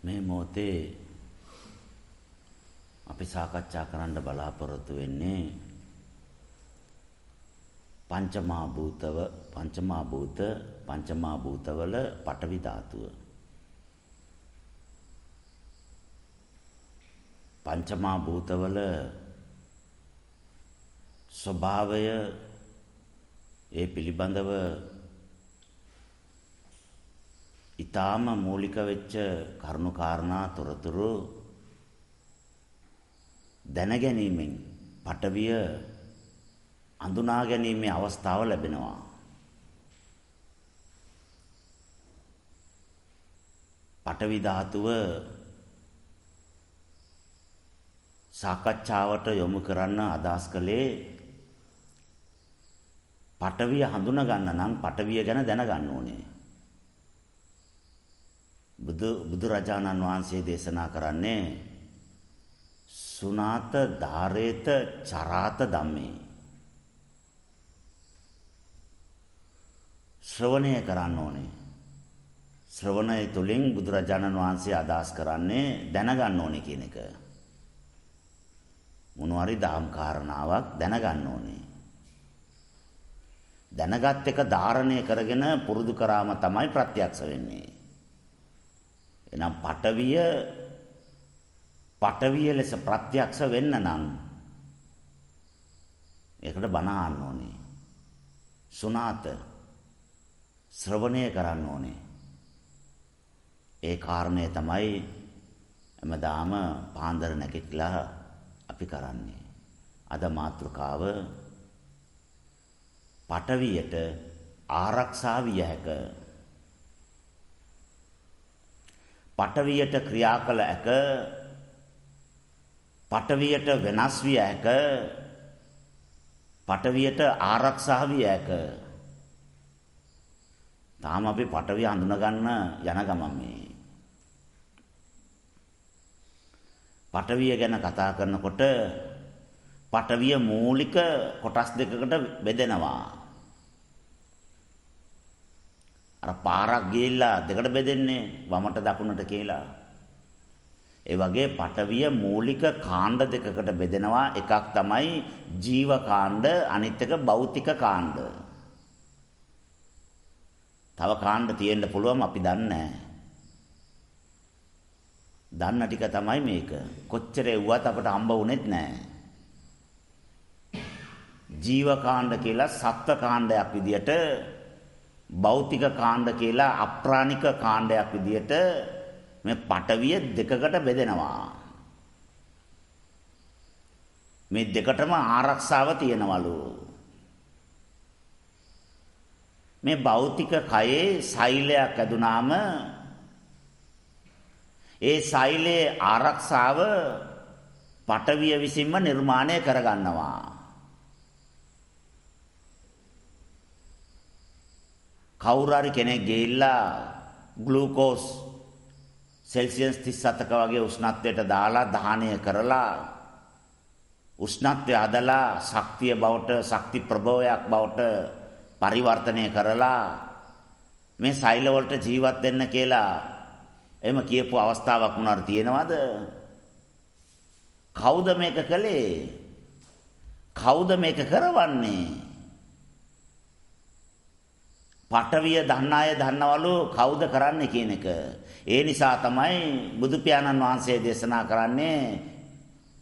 මේ මොහොතේ අපි සාකච්ඡා කරන්න බලාපොරොත්තු වෙන්නේ පංචමහා භූතවල පඨවි ධාතුව. පංචමහා භූතවල ස්වභාවය ඒ පිළිබඳව ඊටාම මූලික වෙච්ච කරුණු කාරණා තොරතුරු දැනගැනීමෙන් පඨවිය අඳුනා ගැනීමේ අවස්ථාව ලැබෙනවා. පඨවි ධාතුව සාකච්ඡාවට යොමු කරන්න අදහස් කළේ පඨවිය හඳුනා ගන්න නම් පඨවිය ගැන දැනගන්න ඕනේ. බුදුරජාණන් වහන්සේ දේශනා කරන්නේ සුනාත ධාරේත චරාත ධම්මේ. ශ්‍රවණය කරන්න ඕනේ. ශ්‍රවණය තුළින් බුදුරජාණන් වහන්සේ අදහස් කරන්නේ දැනගන්න ඕනේ කියන එක. මොනවාරි දහම් කාරණාවක් දැනගන්න ඕනේ. දැනගත් එක ධාරණය කරගෙන පුරුදු කරාම තමයි ප්‍රත්‍යක්ෂ වෙන්නේ. එනම් පඨවිය ලෙස ප්‍රත්‍යක්ෂ වෙන්න නම් ඒකට බණ අහන්න ඕනේ. සුනාත ශ්‍රවණය කරන්න ඕනේ. ඒ කාරණය තමයි හැමදාම පාන්දර නැගිටලා අපි කරන්නේ. අද මාතෘකාව පඨවියට ආරක්ෂා විය හැක. පඨවියට ක්‍රියා කළ හැක. පඨවියට වෙනස් විය හැක. පඨවියට ආරක්ෂා විය හැක. තාම අපි පඨවිය හඳුනා ගන්න යන ගමන් මේ පඨවිය ගැන කතා කරනකොට පඨවිය මූලික කොටස් දෙකකට බෙදෙනවා. අර පාරක් ගිහිල්ලා දෙකට බෙදෙන්නේ වමට දකුණට කියලා. ඒ වගේ පඨවිය මූලික කාණ්ඩ දෙකකට බෙදෙනවා. එකක් තමයි ජීව කාණ්ඩ, අනිත් එක භෞතික කාණ්ඩ. තව කාණ්ඩ තියෙන්න පුළුවන් අපි දන්නේ නැහැ. දන්න ටික තමයි මේක. කොච්චර එව්වත් අපට හම්බ වුනේත් නැහැ. ජීව කාණ්ඩ කියලා සත්ත්ව කාණ්ඩයක් විදියට, භෞතික කාණ්ඩ කියලා අප්‍රාණික කාණ්ඩයක් විදියට මේ පඨවිය දෙකකට බෙදෙනවා. මේ දෙකටම ආරක්ෂාව තියෙනවලු. මේ භෞතික කයේ සෛලයක් ඇදුනාම ඒ සෛලයේ ආරක්ෂාව පඨවිය විසින්ම නිර්මාණය කරගන්නවා. කවුරු හරි කෙනෙක් ගිහිල්ලා ග්ලූකෝස් සෙල්සියස් 37ක වගේ උෂ්ණත්වයට දාලා දහනය කරලා උෂ්ණත්වය හදලා ශක්තිය බවට, ශක්ති ප්‍රභවයක් බවට පරිවර්තනය කරලා මේ සෛල වලට ජීවත් වෙන්න කියලා එහෙම කියපු අවස්ථාවක් මොනවාර තියෙනවද? කවුද මේක කළේ? කවුද මේක කරවන්නේ? පඨවිය දන්න අය දන්නවලු කවුද කරන්නේ කියන එක. ඒ නිසා තමයි බුදු පියාණන් වහන්සේ දේශනා කරන්නේ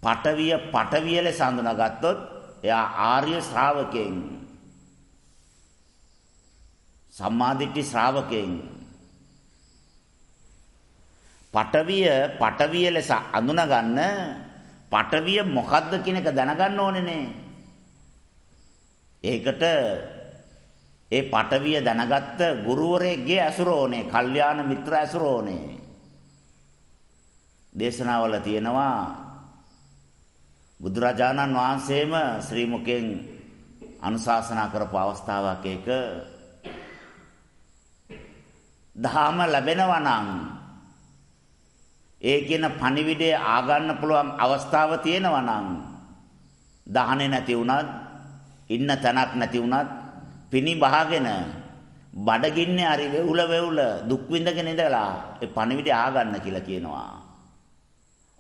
පඨවිය ලෙස හඳුනාගත්තොත් එයා ආර්ය ශ්‍රාවකෙන්, සම්මාදිට්ඨි ශ්‍රාවකෙන්. පඨවිය ලෙස අඳුනා ගන්න පඨවිය මොකද්ද කියන එක දැනගන්න ඕනේනේ. ඒකට ඒ පඨවිය දැනගත්ත ගුරුවරයෙක්ගේ ඇසුර ඕනේ, කල්යාණ මිත්‍ර ඇසුර ඕනේ. දේශනාවල තියෙනවා බුදුරජාණන් වහන්සේම ශ්‍රී මුකෙන් අනුශාසනා කරපු අවස්ථාවක් එක. දහම ලැබෙනවා නම් ඒ කියන පණිවිඩය ආගන්න පුළුවන් අවස්ථාව තියෙනවා නම් දහන්නේ නැති වුණත්, ඉන්න තැනක් නැති වුණත්, පිණි බහගෙන බඩගින්නේ හරි වෙවුල දුක් විඳගෙන ඉඳලා ඒ පණිවිඩය ආගන්න කියලා කියනවා.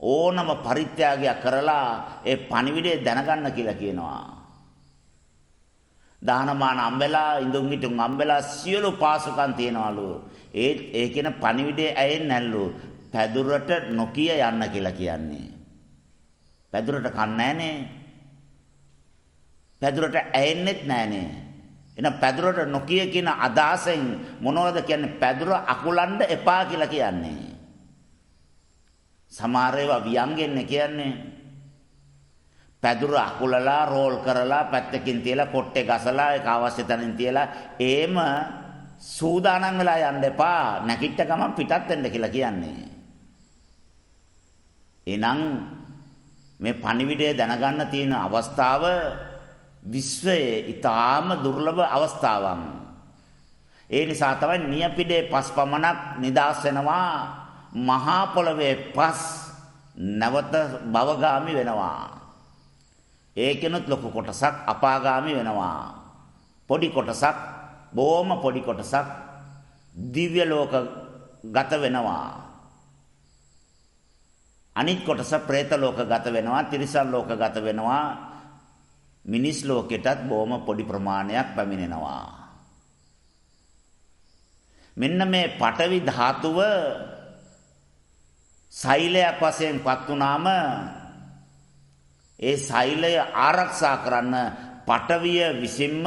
ඕනම පරිත්‍යාගයක් කරලා ඒ පණිවිඩය දැනගන්න කියලා කියනවා. දානමාන අම්බෙලා ඉඳුන් හිටුන් අම්බෙලා සියලු පාසුකම් තියනවලු. ඒ කියන පණිවිඩය ඇයෙන්නේ නැල්ලු. පැදුරට නොකිය යන්න කියලා කියන්නේ. පැදුරට කන්නේ නැහනේ. පැදුරට ඇයෙන්නෙත් නැහනේ. එහෙනම් පැදුරට නොකිය කියන අදහසෙන් මොනවද කියන්නේ? පැදුර අකුලන්න එපා කියලා කියන්නේ. සමහර ඒවා වියංගෙන්නේ කියන්නේ. පැදුර අකුලලා රෝල් කරලා පැත්තකින් තියලා කොට්ටේ ගසලා ඒක අවශ්‍ය තැනින් තියලා එහෙම සූදානම් වෙලා යන්න එපා. නැගිට ගමන් පිටත් වෙන්න කියලා කියන්නේ. එහෙනම් මේ පණිවිඩය දැනගන්න තියෙන අවස්ථාව විශ්වයේ ඊටාම දුර්ලභ අවස්ථාවක්. ඒ නිසා තමයි නියපිඩේ පස් පමණක් නිදාස් වෙනවා. මහා පොළවේ පස් නැවත භවගාමි වෙනවා. ඒකෙනුත් ලොකු කොටසක් අපාගාමි වෙනවා. පොඩි කොටසක් බොහොම පොඩි කොටසක් දිව්‍ය ලෝක ගත වෙනවා. අනිත් කොටස പ്രേත ලෝක ගත වෙනවා, තිරිසන් ලෝක ගත වෙනවා. මිනිස් ලෝකෙටත් බොහොම පොඩි ප්‍රමාණයක් පැමිණෙනවා. මෙන්න මේ පඨවි ධාතුව සෛලයක් වශයෙන්පත් වුණාම ඒ සෛලය ආරක්ෂා කරන්න පඨවිය විසින්ම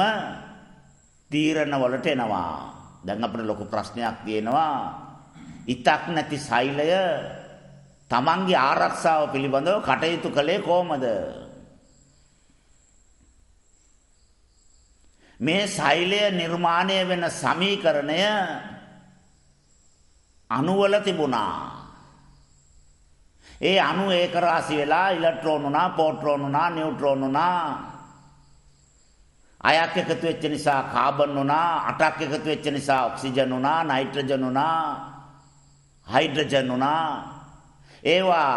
තීරණ වලට එනවා. දැන් අපිට ලොකු ප්‍රශ්නයක් තියෙනවා. ඉතක් නැති සෛලය තමන්ගේ ආරක්ෂාව පිළිබඳව කටයුතු කළේ කොහොමද? මේ සෛලය නිර්මාණය වෙන සමීකරණය අණු වල තිබුණා. ඒ අණු ඒක රාශි වෙලා ඉලෙක්ට්‍රෝන උනා, පොට්‍රෝන උනා, නියුට්‍රෝන උනා. 6ක් එකතු වෙච්ච නිසා කාබන් උනා, 8ක් එකතු වෙච්ච නිසා ඔක්සිජන් උනා, නයිට්‍රජන් උනා, හයිඩ්‍රජන් උනා. ඒවා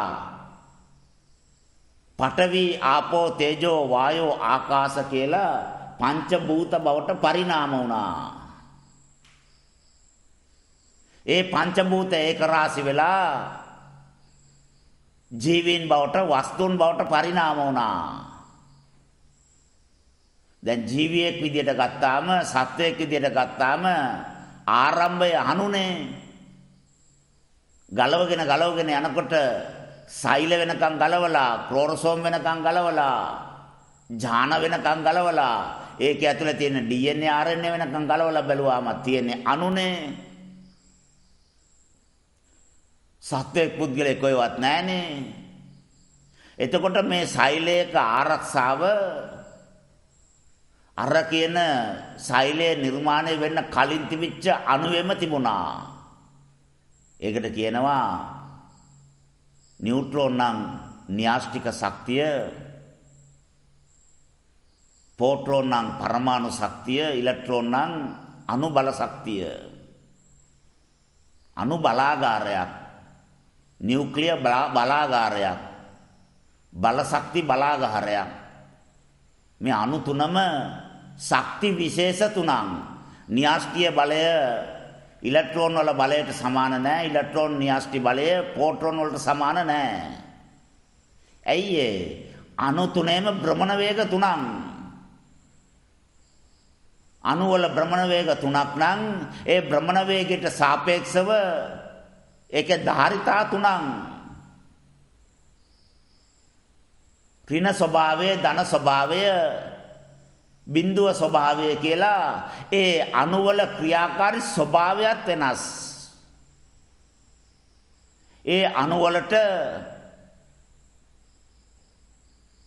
පඨවි, ආපෝ, තේජෝ, වායෝ, ආකාශ කියලා පංච භූත බවට පරිණාම වුණා. ඒ පංච භූත ඒක රාශි වෙලා ජීවීන් බවට, වස්තුන් බවට පරිණාම වුණා. දැන් ජීවියෙක් විදියට ගත්තාම, සත්වයෙක් විදියට ගත්තාම ආරම්භය අණුනේ. ගලවගෙන යනකොට සෛල වෙනකන් ගලවලා, ක්ලෝරෝසෝම් වෙනකන් ගලවලා, ජාන වෙනකන් ගලවලා, ඒක ඇතුලේ තියෙන DNA RNA වෙනකන් ගලවලා බැලුවාම තියෙන්නේ අණුනේ. සත්වයක් පුද්ගලයෙක් කොහෙවත් නැහනේ. එතකොට මේ සෛලයක ආරක්ෂාව අර කියන සෛලය නිර්මාණය වෙන්න කලින් තිබිච්ච අණුවෙම තිබුණා. ඒකට කියනවා නියුට්‍රෝන නම් න්‍යාෂ්ටික ශක්තිය, පොට්‍රෝන නම් පරමාණු ශක්තිය, ඉලෙක්ට්‍රෝන නම් අණු බල ශක්තිය. අණු බලාගාරයක්, නියුක්ලියර් බලාගාරයක්, බල ශක්ති බලාගාරයක්. මේ අණු තුනම ශක්ති විශේෂ තුනක්. න්‍යාෂ්ටීය බලය ඉලෙක්ට්‍රෝන වල බලයට සමාන නැහැ. ඉලෙක්ට්‍රෝන න්‍යාෂ්ටි බලය පොට්‍රෝන වලට සමාන නැහැ. ඇයි ඒ? අණු තුනේම භ්‍රමණ වේග තුනක්. අණු වල භ්‍රමණ වේග තුනක් නම් ඒ භ්‍රමණ වේගයට සාපේක්ෂව ඒකේ ධාරිතා තුනක්. ඍණ ස්වභාවය, ධන ස්වභාවය, බිඳුව ස්වභාවය කියලා ඒ අණු වල ක්‍රියාකාරී ස්වභාවයත් වෙනස්. ඒ අණු වලට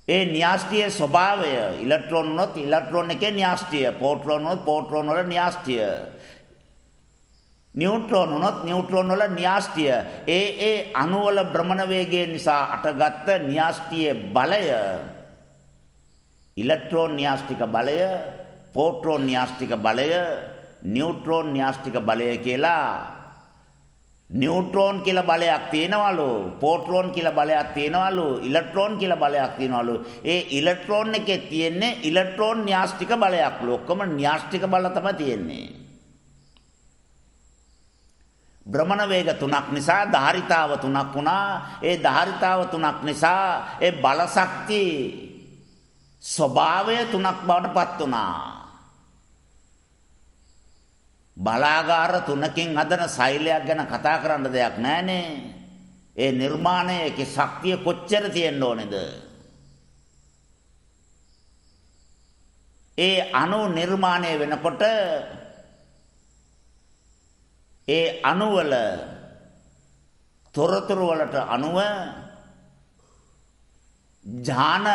ඒ න්‍යාෂ්ටීය ස්වභාවය, ඉලෙක්ට්‍රෝන උනොත් ඉලෙක්ට්‍රෝන එකේ න්‍යාෂ්ටීය, පොට්‍රෝන උනොත් පොට්‍රෝන වල න්‍යාෂ්ටීය, නියුට්‍රෝන උනොත් නියුට්‍රෝන වල න්‍යාෂ්ටීය. ඒ අණු වල භ්‍රමණ වේගය නිසා අටගත් න්‍යාෂ්ටීය බලය, ඉලෙක්ට්‍රෝන න්‍යාෂ්ටික බලය, පොට්‍රෝන න්‍යාෂ්ටික බලය, නියුට්‍රෝන න්‍යාෂ්ටික බලය කියලා නියුට්‍රෝන කියලා බලයක් තියෙනවලු, පොට්‍රෝන කියලා බලයක් තියෙනවලු, ඉලෙක්ට්‍රෝන කියලා බලයක් තියෙනවලු. ඒ ඉලෙක්ට්‍රෝන එකේ තියෙන්නේ ඉලෙක්ට්‍රෝන න්‍යාෂ්ටික බලයක්ලු. ඔක්කොම න්‍යාෂ්ටික බල තමයි තියෙන්නේ. භ්‍රමණ වේග තුනක් නිසා ධාරිතාව තුනක් වුණා. ඒ ධාරිතාව තුනක් නිසා ඒ බල ශක්තිය ස්වභාවය තුනක් බවට පත් වුණා. බලාගාර තුනකින් හදන සෛලයක් ගැන කතා කරන්න දෙයක් නැහනේ. ඒ නිර්මාණයේ ශක්තිය කොච්චර තියෙන්න ඕනේද? ඒ අණු නිර්මාණය වෙනකොට ඒ අණු වල තොරතුරු වලට අණුව ඥාන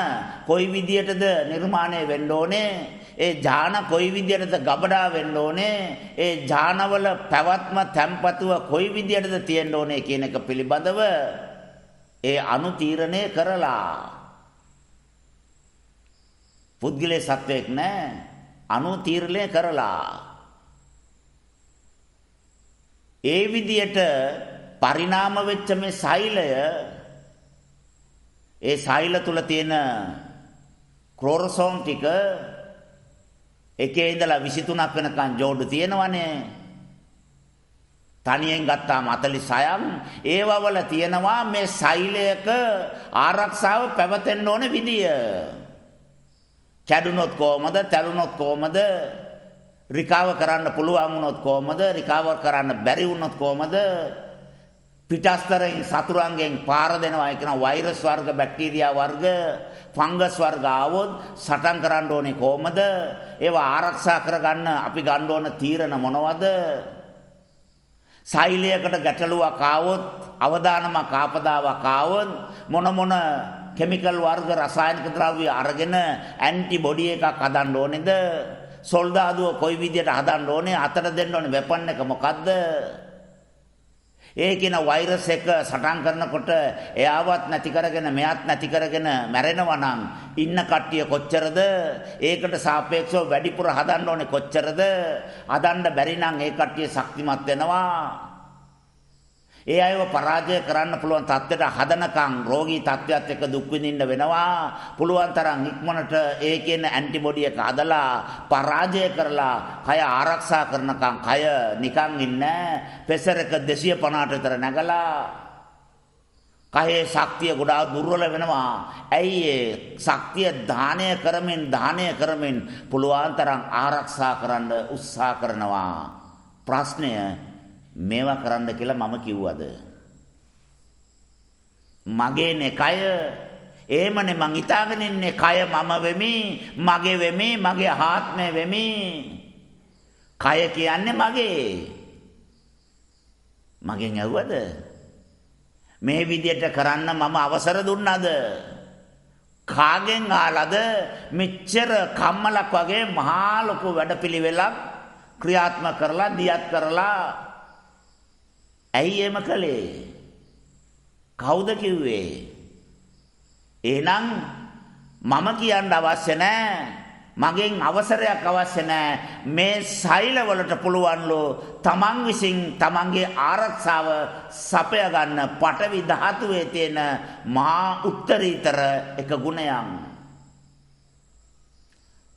කොයි විදියටද නිර්මාණය වෙන්න ඕනේ? ඒ ඥාන කොයි විදියටද ගබඩා වෙන්න ඕනේ? ඒ ඥානවල පැවැත්ම තැම්පතුව කොයි විදියටද තියෙන්න ඕනේ කියන එක පිළිබඳව ඒ අණු තීරණය කරලා පුද්ගලයේ සත්වයක් නැහැ. අණු තීරණය කරලා ඒ විදියට පරිණාම වෙච්ච මේ සෛලය ඒ සෛල තුල තියෙන ක්ලෝරෝසෝම් ටික එකේ ඉඳලා 23ක් වෙනකන් ජෝඩු තියෙනවනේ. තනියෙන් ගත්තාම 46ක්. ඒවා වල තියෙනවා මේ සෛලයක ආරක්ෂාව පැවතෙන්න ඕන විදිය. කැඩුනොත් කොහමද? තැළුනොත් කොහමද? රිකවර් කරන්න පුළුවන් වුණොත් කොහමද? රිකවර් කරන්න බැරි වුණොත් කොහමද? පිටස්තරෙන් සතුරන්ගෙන් පාර දෙනවා කියන වෛරස් වර්ග, බැක්ටීරියා වර්ග, ෆංගස් වර්ග ආවොත් සටන් කරන්න ඕනේ කොහමද? ඒවා ආරක්ෂා කරගන්න අපි ගන්න ඕන තීරණ මොනවද? සෛලයකට ගැටලුවක් ආවොත්, අවදානමක් ආපදාවක් ආවොත් මොන කෙමිකල් වර්ග, රසායනික ද්‍රව්‍ය අරගෙන ඇන්ටිබොඩි එකක් හදන්න ඕනේද? සොල්දාදුව කොයි විදියට හදන්න ඕනේ? අතට දෙන්න ඕනේ වෙපන් එක මොකද්ද? ඒකින වෛරස් එක සටන් කරනකොට එයාවත් නැති කරගෙන මෙයාත් නැති කරගෙන මැරෙනවා නම් ඉන්න කට්ටිය කොච්චරද? ඒකට සාපේක්ෂව වැඩිපුර හදන්න ඕනේ කොච්චරද? හදන්න බැරි නම් ඒ කට්ටිය ශක්තිමත් වෙනවා. ඒ අයව පරාජය කරන්න පුළුවන් තත්ත්වයට හදනකම් රෝගී තත්ත්වයක් එක්ක දුක් විඳින්න වෙනවා. පුළුවන් තරම් ඉක්මනට ඒ කියන ඇන්ටිබොඩි එක හදලා පරාජය කරලා කය ආරක්ෂා කරනකම් කය නිකන් ඉන්නේ. ප්‍රෙෂර් එක 250ට විතර නැගලා කයේ ශක්තිය ගොඩාක් දුර්වල වෙනවා. ඇයි ඒ ශක්තිය දානය කරමින් පුළුවන් තරම් ආරක්ෂා කරන්න උත්සාහ කරනවා. ප්‍රශ්නය මේවා කරන්න කියලා මම කිව්වද? මගේනේ කය. එහෙමනේ මං හිතාගෙන ඉන්නේ කය මම වෙමි, මගේ වෙමි, මගේ ආත්මය වෙමි. කය කියන්නේ මගේ. මගෙන් ඇහුවද? මේ විදියට කරන්න මම අවසර දුන්නාද? කාගෙන් ආලාද? මෙච්චර කම්මලක් වගේ මහා ලොකු වැඩපිළිවෙලක් ක්‍රියාත්මක කරලා දියත් කරලා ඇයි එම කළේ? කවුද කිව්වේ? එහෙනම් මම කියන්න අවශ්‍ය නැහැ. මගෙන් අවසරයක් අවශ්‍ය නැහැ. මේ සෛලවලට පුළුවන්ලු තමන් විසින් තමන්ගේ ආරක්ෂාව සපය ගන්න පඨවි ධාතුවේ තියෙන මහා උත්තරීතර එක ගුණයක්.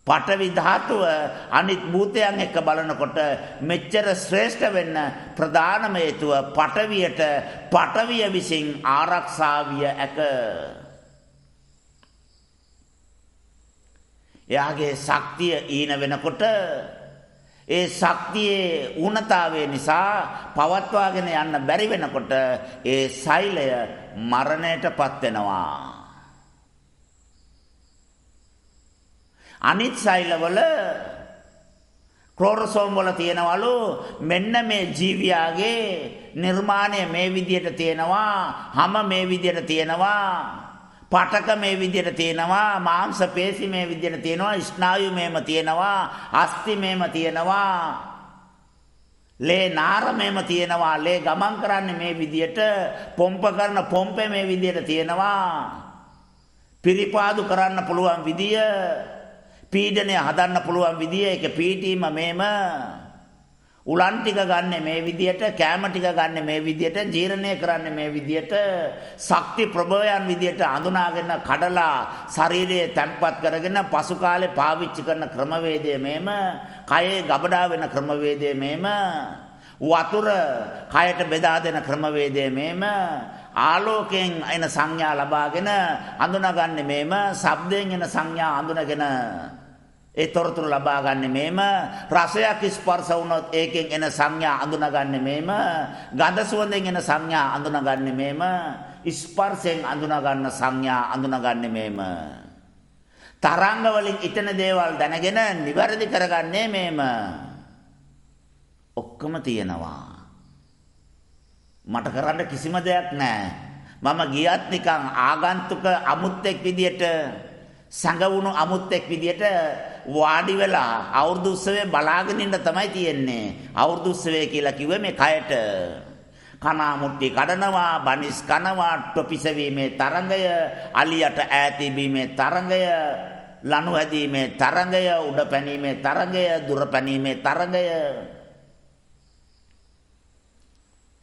පඨවි ධාතුව අනිත් භූතයන් එක්ක බලනකොට මෙච්චර ශ්‍රේෂ්ඨ වෙන්න ප්‍රධානම හේතුව පඨවියට පඨවිය විසින් ආරක්ෂා විය හැක. එයාගේ ශක්තිය ඊන වෙනකොට ඒ ශක්තියේ ඌනතාවය නිසා පවත්වාගෙන යන්න බැරි වෙනකොට ඒ සෛලය මරණයටපත් වෙනවා. අනිත් සෛලවල ක්ලෝරෝසෝම් වල තියෙනවලු මෙන්න මේ ජීවියාගේ නිර්මාණය මේ විදියට තියෙනවා, හැම මේ විදියට තියෙනවා, පටක මේ විදියට තියෙනවා, මාංශ පේශි මේ විදියට තියෙනවා, ස්නායු මේම තියෙනවා, අස්ථි මේම තියෙනවා, ලේ නාර මේම තියෙනවා, ලේ ගමන් කරන්නේ මේ විදියට, පොම්ප කරන පොම්පේ මේ විදියට තියෙනවා, පිරිපාදු කරන්න පුළුවන් විදිය, පීඩනය හදන්න පුළුවන් විදිය, ඒක පීටීම මේම, උලන් ටික ගන්න මේ විදියට, කැම ටික ගන්න මේ විදියට, ජීර්ණය කරන්න මේ විදියට, ශක්ති ප්‍රභවයන් විදියට අඳුනාගෙන කඩලා ශරීරයේ තැම්පත් කරගෙන පසු කාලේ පාවිච්චි කරන ක්‍රමවේදය මේම, කයේ ගබඩා වෙන ක්‍රමවේදය මේම, වතුර කයට බෙදා දෙන ක්‍රමවේදය මේම, ආලෝකයෙන් එන සංඥා ලබාගෙන අඳුනගන්නේ මේම, ශබ්දයෙන් එන සංඥා අඳුනගෙන ඒ තොරතුරු ලබා ගන්න මේම, රසයක් ස්පර්ශ වුණොත් ඒකෙන් එන සංඥා අඳුනගන්නේ මේම, ගඳ සුවඳෙන් එන සංඥා අඳුනගන්නේ මේම, ස්පර්ශයෙන් අඳුනගන්න සංඥා අඳුනගන්නේ මේම. තරංග වලින් ිතන දේවල් දැනගෙන නිවැරදි කරගන්නේ මේම. ඔක්කොම තියෙනවා. මට කරන්න කිසිම දෙයක් නැහැ. මම ගියත් නිකන් ආගන්තුක අමුත්තෙක් විදියට, සංගවුණු අමුත්තෙක් විදියට වාඩි වෙලා අවුරුදු උත්සවය බලාගෙන ඉන්න තමයි තියෙන්නේ. අවුරුදු උත්සවය කියලා කිව්වේ මේ කයට කනා මුට්ටි කඩනවා, බනිස් කනවා, ටොපිසවීමේ තරංගය, අලියට ඈතීමේ තරංගය, ලනු හැදීමේ තරංගය, උඩ පැනීමේ තරංගය, දුර පැනීමේ තරංගය.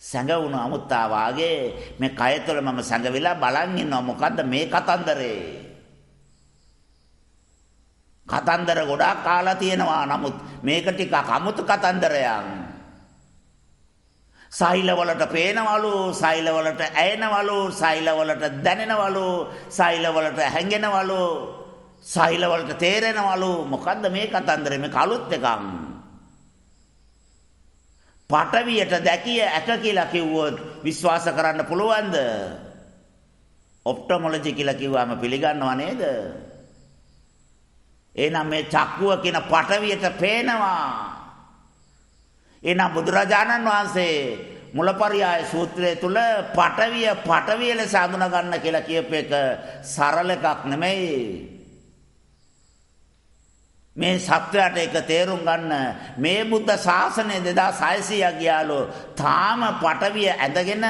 සංගවුණු අමුත්තා වාගේ මේ කය තුළ මම සංගවිලා බලන් ඉන්නවා. මොකද්ද මේ කතන්දරේ? කතන්දර ගොඩාක් කාලා තියෙනවා. නමුත් මේක ටිකක් අමුතු කතන්දරයක්. සෛල වලට පේනවලු, සෛල වලට ඇයෙනවලු, සෛල වලට දැනෙනවලු, සෛල වලට හැංගෙනවලු, සෛල වලට තේරෙනවලු. මොකද්ද මේ කතන්දරේ? මේ කලුත් එකක්. පටවියට දැකිය ඇක කියලා කිව්වොත් විශ්වාස කරන්න පුළුවන්ද? ඔප්ටොමොලොජි කියලා කිව්වම පිළිගන්නව නේද? එහෙනම් මේ චක්කුව කියන පටවියට පේනවා. එහෙනම් බුදුරජාණන් වහන්සේ මුලපරියාය සූත්‍රය තුල පටවිය ලෙස හඳුනා ගන්න කියලා කියප එක සරල එකක් නෙමෙයි. මේ සත්‍යයට එක තේරුම් ගන්න මේ බුද්ධ ශාසනය 2600ක් ගියාලු තාම පටවිය ඇඳගෙන,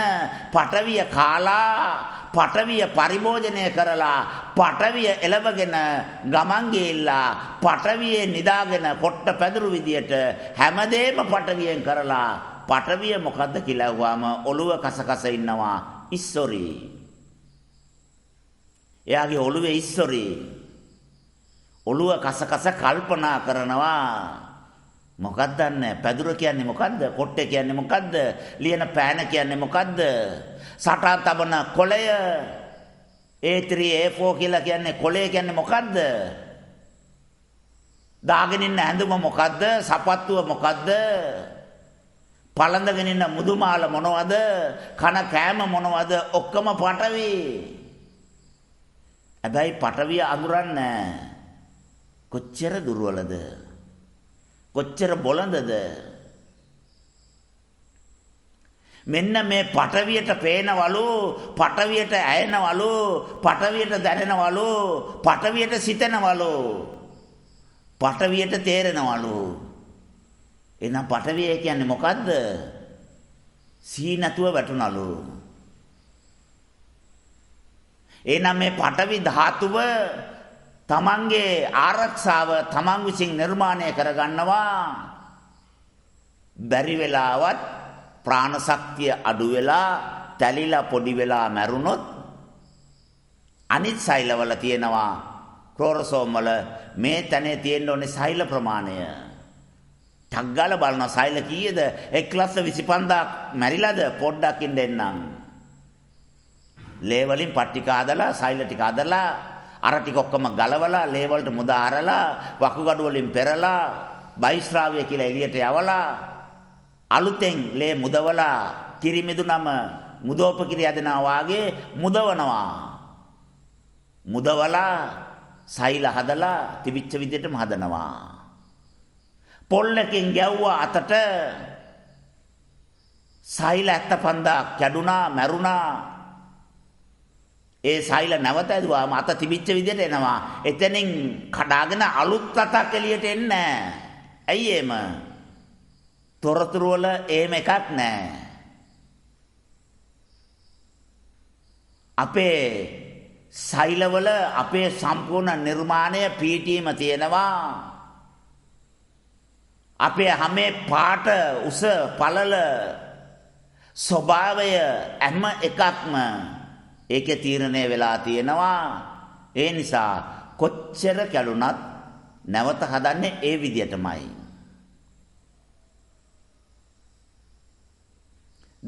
පටවිය කාලා, පටවිය පරිභෝජනය කරලා, පටවිය එළවගෙන ගමන් ගිහිල්ලා, පටවියේ නිදාගෙන කොට්ට පැදුරු විදියට හැමදේම පටවියෙන් කරලා, පටවිය මොකද්ද කියලා අහුවාම ඔළුව කසකස ඉන්නවා. ඉස්සොරි. එයාගේ ඔළුවේ ඉස්සොරි. ඔළුව කසකස කල්පනා කරනවා. මොකක්ද දන්නේ? පැදුර කියන්නේ මොකද්ද? කොට්ටේ කියන්නේ මොකද්ද? ලියන පෑන කියන්නේ මොකද්ද? සටහන් තබන කොළය A3 A4 කියලා කියන්නේ කොළය කියන්නේ මොකද්ද? දාගෙන ඉන්න ඇඳුම මොකද්ද? සපත්තුව මොකද්ද? පළඳගෙන ඉන්න මුදුමාල මොනවද? කන කෑම මොනවද? ඔක්කොම පටවි. හැබැයි පටවිය අඳුරන්නේ කොච්චර දුර්වලද? කොච්චර බොළඳද? මෙන්න මේ පටවියට පේනවලු, පටවියට ඇයෙනවලු, පටවියට දැනෙනවලු, පටවියට සිතෙනවලු, පටවියට තේරෙනවලු. එහෙනම් පටවිය කියන්නේ මොකද්ද? සී නැතුව වැටුණලු. එහෙනම් මේ පටවි ධාතුව තමන්ගේ ආරක්ෂාව තමන් විසින් නිර්මාණය කරගන්නවා. බැරි වෙලාවත් ප්‍රාණ ශක්තිය අඩු වෙලා, තැලිලා පොඩි වෙලා මැරුණොත් අනිත් සෛලවල තියෙනවා ක්ලෝරෝසෝම් වල මේ තැනේ තියෙන්න ඕනේ සෛල ප්‍රමාණය. ටග්ගාල බලන සෛල කීයද? 1,25,000ක් මැරිලාද? පොඩ්ඩක් ඉන්න එන්නම්. ලේ වලින් පට්ටික හදලා, සෛල ටික හදලා, අර ටික ඔක්කොම ගලවලා, ලේ වලට මුදා අරලා, වකුගඩු වලින් පෙරලා, බයිස්රාවය කියලා එළියට යවලා, අලුතෙන් ලේ මුදවලා, කිරි මිදුනම මුදෝපකිරි යදනවා වාගේ මුදවනවා. මුදවලා සෛල හදලා තිබිච්ච විදිහටම හදනවා. පොල්ලකින් ගැව්වා අතට, සෛල 75ක් කැඩුනා, මැරුණා. ඒ සෛල නැවත ඇදුවාම අත තිබිච්ච විදිහට එනවා. එතනින් කඩාගෙන අලුත් අතක් එළියට එන්නේ නැහැ. ඇයි එහෙම? තොරතුරු වල එහෙම එකක් නැහැ. අපේ සෛලවල අපේ සම්පූර්ණ නිර්මාණය පීඨීම තියෙනවා. අපේ හැමේ පාට, උස, පළල, ස්වභාවය හැම එකක්ම ඒකේ තීරණය වෙලා තියෙනවා. ඒ නිසා කොච්චර කැළුණත් නැවත හදන්නේ ඒ විදියටමයි.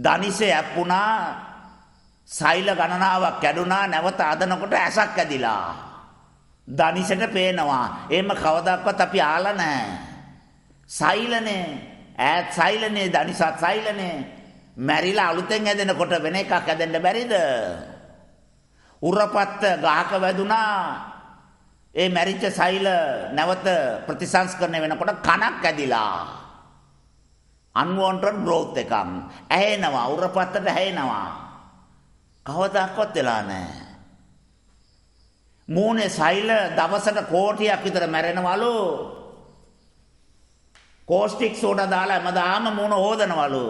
දනිසේ ඇප්පුණා, සෛල ගණනාවක් කැඩුනා, නැවත අදනකොට ඇසක් ඇදිලා. දනිසට පේනවා. එහෙම කවදාවත් අපි ආලා නැහැ. සෛලනේ, ඈත් සෛලනේ, දනිසත් සෛලනේ. මැරිලා අලුතෙන් ඇදෙනකොට වෙන එකක් ඇදෙන්න බැරිද? උරපත්ත ගහක වැදුනා. ඒ මැරිච්ච සෛල නැවත ප්‍රතිසංස්කරණය වෙනකොට කණක් ඇදිලා. unwanted growth එකක්. ඇහෙනවා, උරපත්තට ඇහෙනවා. කවදාවත් වෙලා නැහැ. මූණේ සෛල දවසට කෝටියක් විතර මැරෙනවලු. කෝස්ටික් සෝඩා දාලා හැමදාම මූණ හොදනවලු.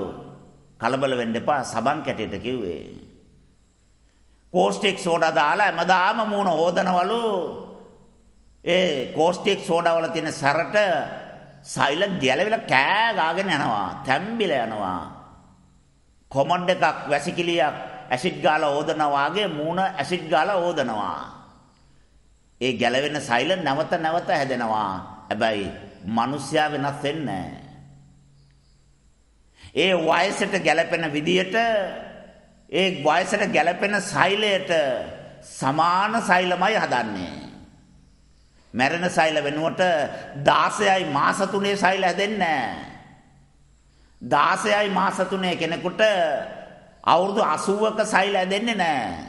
කලබල වෙන්න එපා, සබන් කැටේට කිව්වේ. කෝස්ටික් සෝඩා දාලා හැමදාම මූණ හොදනවලු. ඒ කෝස්ටික් සෝඩා වල තියෙන සැරට සෛල ගැලවිලා කෑ ගාගෙන යනවා, තැම්බිලා යනවා. කොමඩ් එකක් වැසිකිළියක් ඇසිඩ් ගාලා හොදනවා වගේ මූණ ඇසිඩ් ගාලා හොදනවා. ඒ ගැලවෙන සෛල නැවත නැවත හැදෙනවා. හැබැයි මිනිස්සයා වෙනස් වෙන්නේ නැහැ. ඒ වයසට ගැලපෙන විදියට, ඒ වයසට ගැලපෙන සෛලයට සමාන සෛලමයි හදන්නේ. මැරෙන සෛල වෙනුවට 16යි මාස 3 සෛල හැදෙන්නේ නැහැ. 16යි මාස 3 කෙනෙකුට අවුරුදු 80ක සෛල හැදෙන්නේ නැහැ.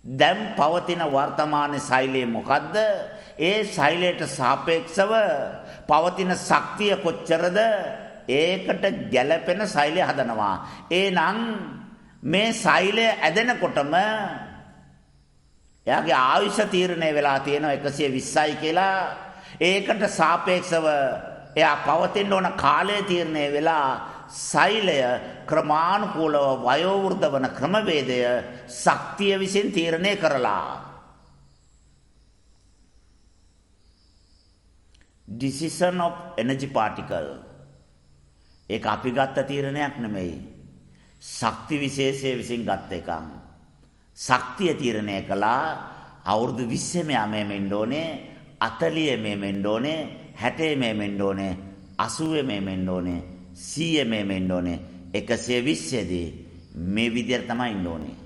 දැන් පවතින වර්තමාන සෛලය මොකද්ද? ඒ සෛලයට සාපේක්ෂව පවතින ශක්තිය කොච්චරද? ඒකට ගැළපෙන සෛලය හදනවා. එහෙනම් මේ සෛලය ඇදෙනකොටම එයාගේ ආයුෂ තීරණය වෙලා තියෙනවා 120යි කියලා. ඒකට සාපේක්ෂව එයා පවතින ඕන කාලය තීරණය වෙලා සෛලය ක්‍රමානුකූලව වයෝවෘද්ධ වන ක්‍රමවේදය ශක්තිය විසින් තීරණය කරලා. decision of energy particle. ඒක අපි ගත්ත තීරණයක් නෙමෙයි. ශක්ති විශේෂය විසින් ගත්ත එකක්. ශක්තිය තීරණය කළා අවුරුදු 20 මෙයා මෙන්න ඕනේ, 40 මෙන්න ඕනේ, 60 මෙන්න ඕනේ, 80 මෙන්න ඕනේ, 100 මෙන්න ඕනේ, 120 දී මේ විදියට තමයි ඉන්න ඕනේ.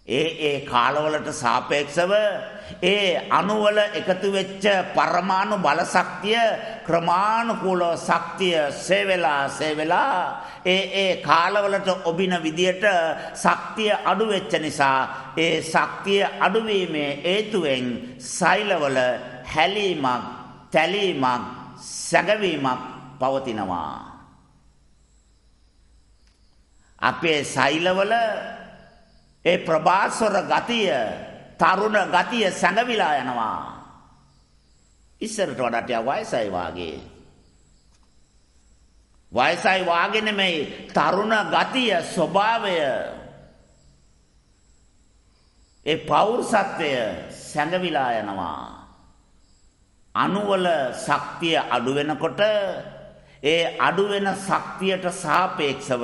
ඒ කාලවලට සාපේක්ෂව ඒ අණුවල එකතු වෙච්ච පරමාණු බල ශක්තිය ක්‍රමානුකූලව ශක්තිය සේවෙලා ඒ කාලවලට ඔබින විදියට ශක්තිය අඩු වෙච්ච නිසා ඒ ශක්තිය අඩු වීමේ හේතුවෙන් සෛලවල හැලීමක්, තැලීමක්, සැඟවීමක් පවතිනවා. අපේ සෛලවල ඒ ප්‍රභාස්වර ගතිය, තරුණ ගතිය සැඟවිලා යනවා. ඉස්සරට වඩා ටික වයසයි වාගේ. වයසයි වාගේ නෙමෙයි, තරුණ ගතිය, ස්වභාවය, ඒ පෞරුෂත්වය සැඟවිලා යනවා. අණුවල ශක්තිය අඩු වෙනකොට ඒ අඩු වෙන ශක්තියට සාපේක්ෂව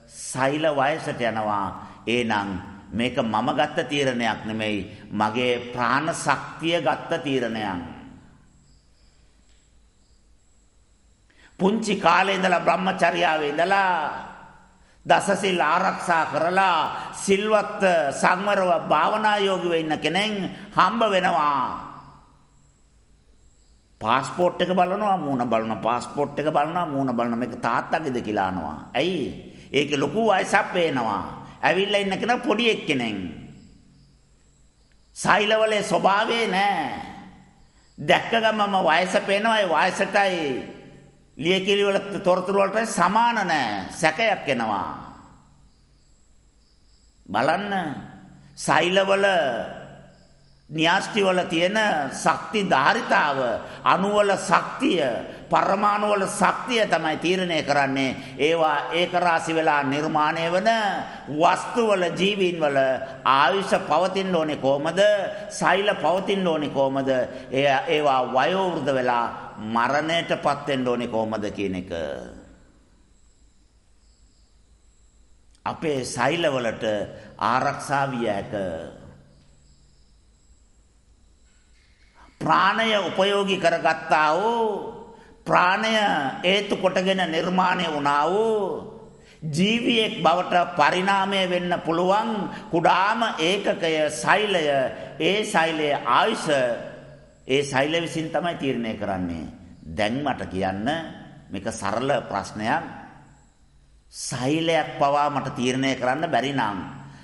සෛල වයසට යනවා. එහෙනම් මේක මම ගත්ත තීරණයක් නෙමෙයි, මගේ ප්‍රාණ ශක්තිය ගත්ත තීරණයක්. පුංචි කාලේ ඉඳලා බ්‍රහ්මචර්යාවේ ඉඳලා දසසිල් ආරක්ෂා කරලා සිල්වත් සංවරව භාවනා යෝගීව ඉන්න කෙනෙක් හම්බ වෙනවා. පාස්පෝර්ට් එක බලනවා, මූණ බලනවා, පාස්පෝර්ට් එක බලනවා, මූණ බලනවා, මේක තාත්තගේද කියලා අහනවා. ඇයි? ඒකේ ලොකු වයසක් පේනවා. ඇවිල්ලා ඉන්න කෙනා පොඩි එක්කෙනෙක්. සෛලවලේ ස්වභාවය නෑ. දැක්ක ගමම වයස පේනවා. ඒ වයසටයි ලියකිලි වල තොරතුරු වලට සමාන නෑ. සැකයක් එනවා. බලන්න සෛලවල න්‍යාස්ටි වල තියෙන ශක්ති ධාරිතාව, අණුවල ශක්තිය, පරමාණු වල ශක්තිය තමයි තීරණය කරන්නේ. ඒවා ඒක රාශි වෙලා නිර්මාණය වන වස්තු වල, ජීවීන් වල ආයුෂ පවතින්න ඕනේ කොහමද? සෛල පවතින්න ඕනේ කොහමද? ඒවා වයෝ වෘද්ධ වෙලා මරණයටපත් වෙන්න ඕනේ කොහමද කියන එක. අපේ සෛල වලට ආරක්ෂා විය හැක. ප්‍රාණය උපයෝගී කරගත්තා වූ ප්‍රාණය හේතු කොටගෙන නිර්මාණය වුණා වූ ජීවියෙක් බවට පරිණාමය වෙන්න පුළුවන් කුඩාම ඒකකය සෛලය, ඒ සෛලයේ ආයුෂ ඒ සෛල විසින් තමයි තීරණය කරන්නේ. දැන් මට කියන්න මේක සරල ප්‍රශ්නයක්. සෛලයක් පවා මට තීරණය කරන්න බැරි නම්,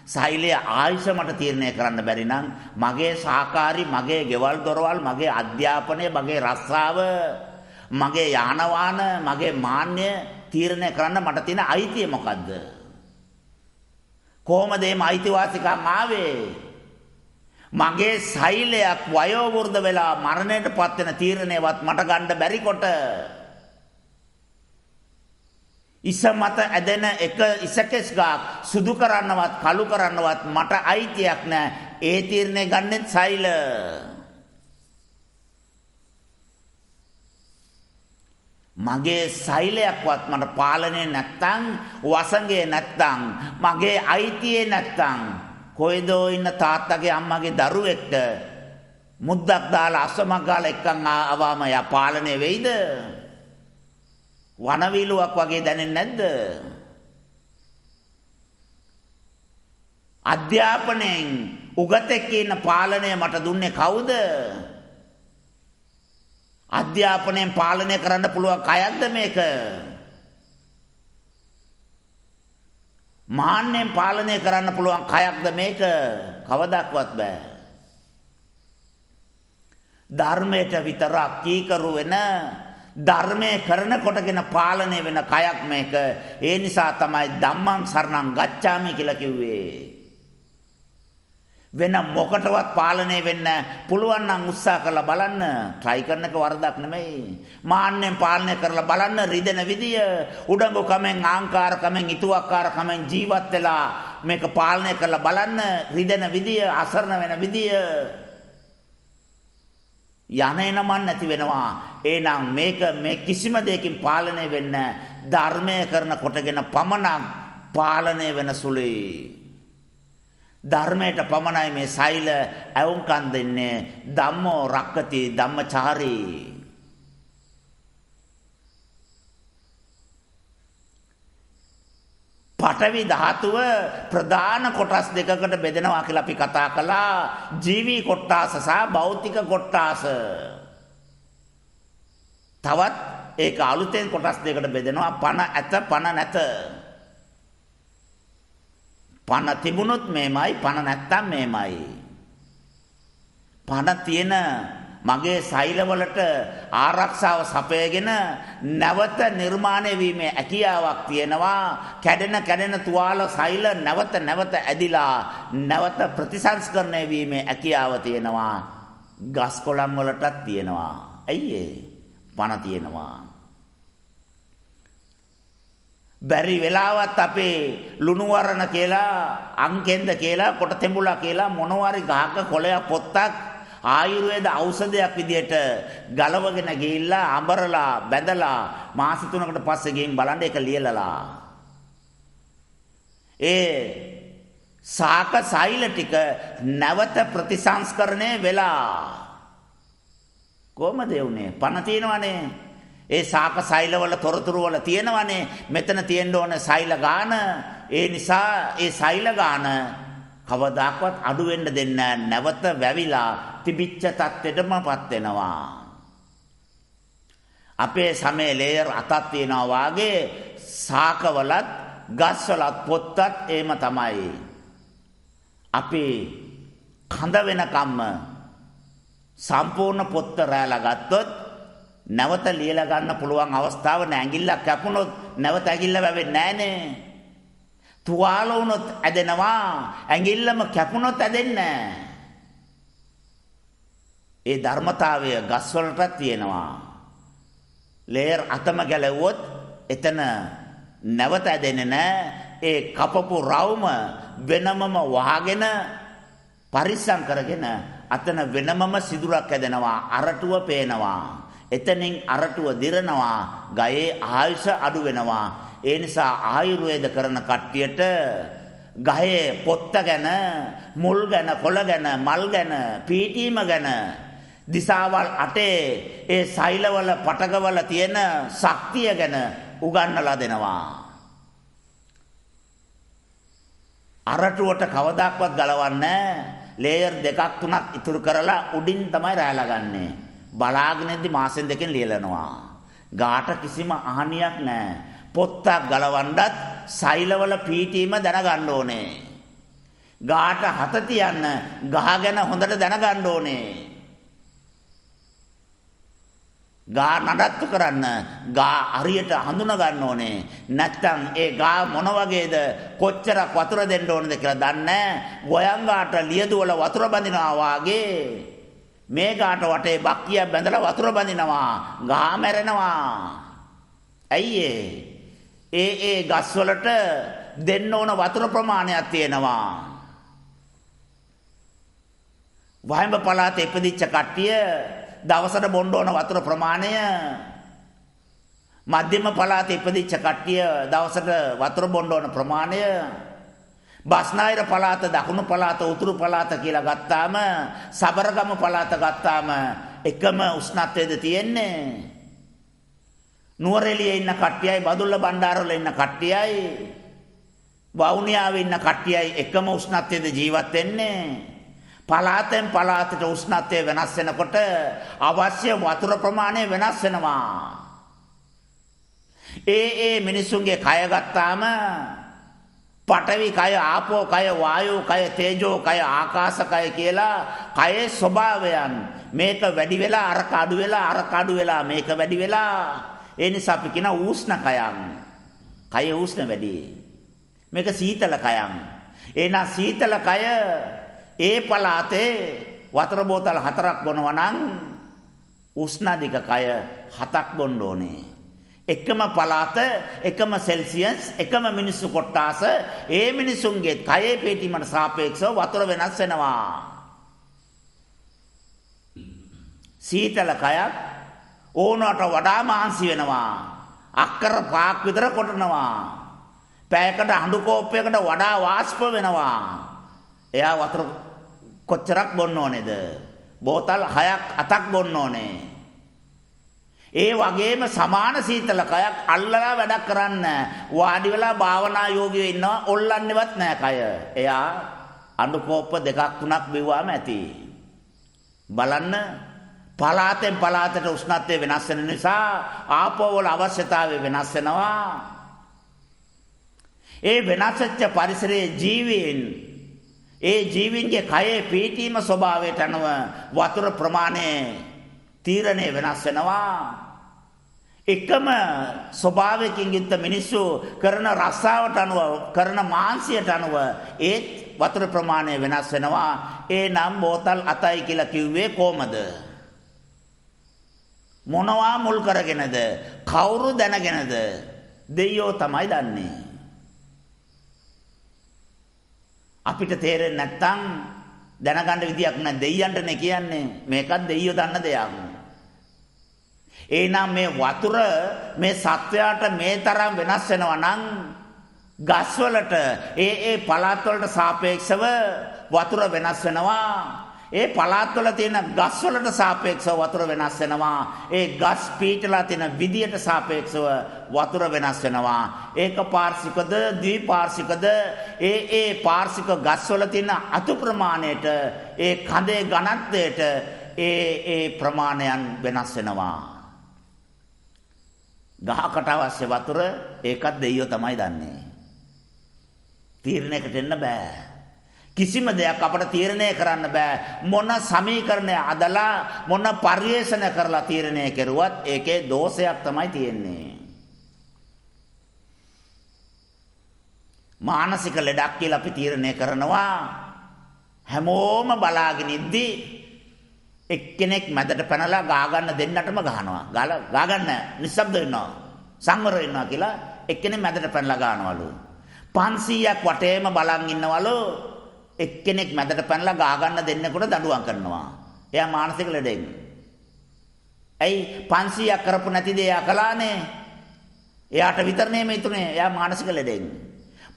සෛලයේ ආයුෂ මට තීරණය කරන්න බැරි නම්, මගේ සහකාරී, මගේ ගෙවල් දොරවල්, මගේ අධ්‍යාපනය, මගේ රස්සාව, මගේ යාන වාහන, මගේ මාන්‍ය තීරණය කරන්න මට තියෙන අයිතිය මොකද්ද? කොහොමද මේ අයිතිවාසිකම් ආවේ? මගේ සෛලයක් වයෝ වෘද්ධ වෙලා මරණයටපත් වෙන තීරණයවත් මට ගන්න බැරි කොට, ඉස මත ඇදෙන එක ඉසකෙස් ගාක් සුදු කරන්නවත් කළු කරන්නවත් මට අයිතියක් නැහැ. ඒ තීරණය ගන්නෙත් සෛල. මගේ සෛලයක්වත් මට පාලනය නැත්තම්, වසඟේ නැත්තම්, මගේ අයිතියේ නැත්තම්, කොයිදෝ ඉන්න තාත්තගේ අම්මගේ දරුවෙක්ට මුද්දක් දාලා අස්සමක් ගාලා එක්කන් ආවම යා පාලනය වෙයිද? වනවිලුවක් වගේ දැනෙන්නේ නැද්ද? අධ්‍යාපනයෙන් උගතෙක් ඉන්න පාලනය මට දුන්නේ කවුද? අධ්‍යාපනයෙන් පාලනය කරන්න පුළුවන් කයක්ද මේක? මාන්නෙන් පාලනය කරන්න පුළුවන් කයක්ද මේක? කවදාවත් බෑ. ධර්මයට විතරක් කීකරු වෙන, ධර්මයේ කරන කොටගෙන පාලනය වෙන කයක් මේක. ඒ නිසා තමයි ධම්මං සරණං ගච්ඡාමි කියලා කිව්වේ. වෙන මොකටවත් පාලනය වෙන්න පුළුවන් නම් උත්සාහ කරලා බලන්න. try කරන එක වරදක් නෙමෙයි. මාන්නෙන් පාලනය කරලා බලන්න රිදෙන විදිය, උඩඟු කමෙන්, ආංකාර කමෙන්, ඉතුවක්කාර කමෙන් ජීවත් වෙලා මේක පාලනය කරලා බලන්න. රිදෙන විදිය, අසරණ වෙන විදිය, යන්නේනමන් නැති වෙනවා. එහෙනම් මේක මේ කිසිම දෙයකින් පාලනය වෙන්න ධර්මය කරන කොටගෙන පමණක් පාලනය වෙන සුළුයි. ධර්මයට පමණයි මේ සෛල ඇවුම්කන් දෙන්නේ. ධම්මෝ රක්කති ධම්මචාරී. පඨවි ධාතුව ප්‍රධාන කොටස් දෙකකට බෙදෙනවා කියලා අපි කතා කළා. ජීවී කොටස සහ භෞතික කොටස. තවත් ඒක අලුතෙන් කොටස් දෙකකට බෙදෙනවා. පණ ඇත, පණ නැත. පණ තිබුණොත් මේමයි, පණ නැත්තම් මේමයි. පණ තියෙන මගේ සෛලවලට ආරක්ෂාව සපයගෙන නැවත නිර්මාණය වීමේ හැකියාවක් තියෙනවා. කැඩෙන තුවාල සෛල නැවත ඇදිලා නැවත ප්‍රතිසංස්කරණය වීමේ හැකියාව තියෙනවා. ගස් කොළන් වලටත් තියෙනවා. ඇයි පණ තියෙනවා. බැරි වෙලාවත් අපේ ලුණු වරණ කියලා, අංකෙන්ද කියලා, කොට තෙඹුලා කියලා මොනවාරි ගහක කොළයක් පොත්තක් ආයුර්වේද ඖෂධයක් විදියට ගලවගෙන ගිහිල්ලා අඹරලා බැඳලා මාස 3කට පස්සේ ගිහින් බලන්න ඒක ලියලලා. ඒ සාක සෛල ටික නැවත ප්‍රතිසංස්කරණය වෙලා කොහමද උනේ? පණ තියෙනවනේ. ඒ සාක සෛලවල තොරතුරු වල තියෙනවනේ මෙතන තියෙන්න ඕන සෛල ගාන. ඒ නිසා ඒ සෛල ගාන කවදාකවත් අඩු වෙන්න දෙන්නේ නැවත වැවිලා තිබිච්ච තත්ත්වෙටමපත් වෙනවා. අපේ සමේ ලේයර් අතක් තියනවා වාගේ සාකවලත් ගස්වලත් පොත්තත් එහෙම තමයි. අපි කඳ වෙනකම්ම සම්පූර්ණ පොත්ත රැලා ගත්තොත් නැවත ලියලා ගන්න පුළුවන් අවස්ථාව නෑ. ඇඟිල්ලක් කැපුණොත් නැවත ඇඟිල්ල වැවෙන්නේ නෑනේ. තුවාල වුණොත් ඇදෙනවා, ඇඟිල්ලම කැපුණොත් ඇදෙන්නේ නෑ. ඒ ධර්මතාවය ගස්වලටත් තියෙනවා. ලේයර් අතම ගැලවුවොත් එතන නැවත ඇදෙන්නේ නෑ. ඒ කපපු රවුම වෙනමම වහගෙන පරිස්සම් කරගෙන අතන වෙනමම සිදුරක් ඇදෙනවා. අරටුව පේනවා. එතනින් අරටුව දිරනවා. ගයේ ආයුෂ අඩු වෙනවා. ඒ නිසා ආයුර්වේද කරන කට්ටියට ගහේ පොත්ත ගැන, මුල් ගැන, කොළ ගැන, මල් ගැන, පීටීම ගැන දිසාවල් 8 ඒ සෛලවල පටකවල තියෙන ශක්තිය ගැන උගන්වලා දෙනවා. අරටුවට කවදාක්වත් ගලවන්නේ ලේයර් 2ක් 3ක් ඉතුරු කරලා උඩින් තමයි රැයලා ගන්නෙ. බලාගෙන ඉඳි මාසෙන් දෙකෙන් ලියලනවා. ගාට කිසිම අහනියක් නැහැ. පොත්තක් ගලවන්නත් සෛලවල පීටීම දැනගන්න ඕනේ. ගාට හත තියන්න ගහ ගැන හොඳට දැනගන්න ඕනේ. ගා නඩත්තු කරන්න ගා හරියට හඳුනා ගන්න ඕනේ. නැත්තම් ඒ ගා මොන වගේද කොච්චරක් වතුර දෙන්න ඕනද කියලා දන්නේ නැහැ. ගොයන් ගාට ලියදු වල වතුර බඳිනවා වාගේ මේ ගාට වටේ බක්කිය බැඳලා වතුර බඳිනවා. ගා මැරෙනවා. ඇයි ඒ ගස් වලට දෙන්න ඕන වතුර ප්‍රමාණයක් තියෙනවා. වහිඹ පළාතේ ඉපදිච්ච කට්ටිය දවසට බොන්න ඕන වතුර ප්‍රමාණය මධ්‍යම පළාතේ ඉපදිච්ච කට්ටිය දවසට වතුර බොන්න ඕන ප්‍රමාණය බස්නාහිර පළාත දකුණු පළාත උතුරු පළාත කියලා ගත්තාම සබරගම පළාත ගත්තාම එකම උෂ්ණත්වයේද තියෙන්නේ. නුවරඑළියේ ඉන්න කට්ටියයි බදුල්ල බණ්ඩාරවල ඉන්න කට්ටියයි වවුනියාවේ ඉන්න කට්ටියයි එකම උෂ්ණත්වයේද ජීවත් වෙන්නේ. පළාතෙන් පළාතට උෂ්ණත්වය වෙනස් වෙනකොට අවශ්‍ය වතුර ප්‍රමාණය වෙනස් වෙනවා. ඒ මිනිසුන්ගේ කය ගත්තාම පඨවි කය, ආපෝ කය, වායෝ කය, තේජෝ කය, ආකාශ කය කියලා කයේ ස්වභාවයන් මේක වැඩි වෙලා අරක අඩු වෙලා අරක අඩු වෙලා මේක වැඩි වෙලා ඒ නිසා අපි කියන උෂ්ණ කයන්. කය උෂ්ණ වැඩි. මේක සීතල කයන්. එහෙනම් සීතල කය ඒ පළාතේ වතුර බෝතල් 4ක් බොනවා නම් උෂ්ණාධික කය 7ක් බොන්න ඕනේ. එකම පළාත, එකම සෙල්සියස්, එකම මිනිස්සු කොට්ටාස ඒ මිනිසුන්ගේ කයේ පිටීමට සාපේක්ෂව වතුර වෙනස් වෙනවා. සීතල කයක් ඕනකට වඩා මාංශි වෙනවා. අක්කර 5ක් විතර කොටනවා. පැයකට හඳු කෝප්පයකට වඩා වාෂ්ප වෙනවා. එයා වතුර කොච්චරක් බොන්න ඕනේද? බෝතල් 6ක් 7ක් බොන්න ඕනේ. ඒ වගේම සමාන සීතල කයක් අල්ලලා වැඩක් කරන්න වාඩි වෙලා භාවනා යෝගියෝ ඉන්නවා ඔල්ලන්නේවත් නැහැ කය. එයා අඬු කෝප්ප 2ක් 3ක් බිව්වාම ඇති. බලන්න පළාතෙන් පළාතට උෂ්ණත්වය වෙනස් වෙන නිසා ආපෝ වල අවශ්‍යතාවය වෙනස් වෙනවා. ඒ වෙනස් වෙච්ච පරිසරයේ ජීවීන් ඒ ජීවින්ගේ කයේ පීඨීම ස්වභාවයට අනුව වතුර ප්‍රමාණය තීරණය වෙනස් වෙනවා. එකම ස්වභාවයකින් යුක්ත මිනිස්සු කරන රස්සාවට අනුව කරන මාංශයට අනුව ඒ වතුර ප්‍රමාණය වෙනස් වෙනවා. ඒ නම් බෝතල් 7යි කියලා කිව්වේ කොහමද? මොනවා මුල් කරගෙනද? කවුරු දැනගෙනද? දෙයියෝ තමයි දන්නේ. අපිට තේරෙන්නේ නැත්තම් දැනගන්න විදියක් නැහැ. දෙයියන්ටනේ කියන්නේ. මේකත් දෙයියෝ දන්න දෙයක්. එහෙනම් මේ වතුර මේ සත්වයාට මේ තරම් වෙනස් වෙනවා නම් ගස්වලට ඒ පළාත් වලට සාපේක්ෂව වතුර වෙනස් වෙනවා. ඒ පළාත් වල තියෙන ගස්වලට සාපේක්ෂව වතුර වෙනස් වෙනවා. ඒ ගස් පීටලා තියෙන විදියට සාපේක්ෂව වතුර වෙනස් වෙනවා. ඒක පාර්ශිකද ද්විපාර්ශිකද ඒ පාර්ශික ගස්වල තියෙන අතු ප්‍රමාණයට ඒ කඳේ ඝනත්වයට ඒ ප්‍රමාණයන් වෙනස් වෙනවා. ගහකට අවශ්‍ය වතුර ඒකත් දෙයියෝ තමයි දන්නේ. තීරණයකට එන්න බෑ. කිසිම දෙයක් අපට තීරණය කරන්න බෑ. මොන සමීකරණය අදලා මොන පරිේෂණ කරලා තීරණය කරුවත් ඒකේ දෝෂයක් තමයි තියෙන්නේ. මානසික ලෙඩක් කියලා අපි තීරණය කරනවා. හැමෝම බලාගෙන ඉද්දි එක්කෙනෙක් මැදට පැනලා ගා ගන්න දෙන්නටම ගහනවා. ගා ගන්න නිශ්ශබ්ද වෙනවා. සංවර වෙනවා කියලා එක්කෙනෙක් මැදට පැනලා ගන්නවලු. 500ක් වටේම බලන් ඉන්නවලු. එක්කෙනෙක් මැදට පැනලා ගා ගන්න දෙන්නෙකුට දඬුවම් කරනවා. එයා මානසික ලෙඩෙක්. ඇයි 500ක් කරපු නැති දේ එයා කළානේ. එයාට විතරනේ මේ තුනේ. එයා මානසික ලෙඩෙක්.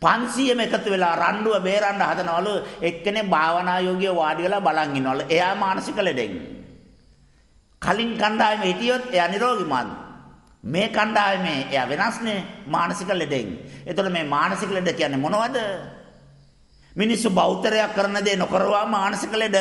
500ම එකතු වෙලා රණ්ඩුව බේරන්න හදනවලු. එක්කෙනෙක් භාවනා යෝගිය වාඩි වෙලා බලන් ඉන්නවලු. එයා මානසික ලෙඩෙක්. කලින් කණ්ඩායමේ හිටියොත් එයා නිරෝගීමත්. මේ කණ්ඩායමේ එයා වෙනස්නේ මානසික ලෙඩෙන්. එතකොට මේ මානසික ලෙඩ කියන්නේ මොනවද? මිනිස්සු බෞද්ධරයක් කරන දේ නොකරවා මානසික ලෙඩ.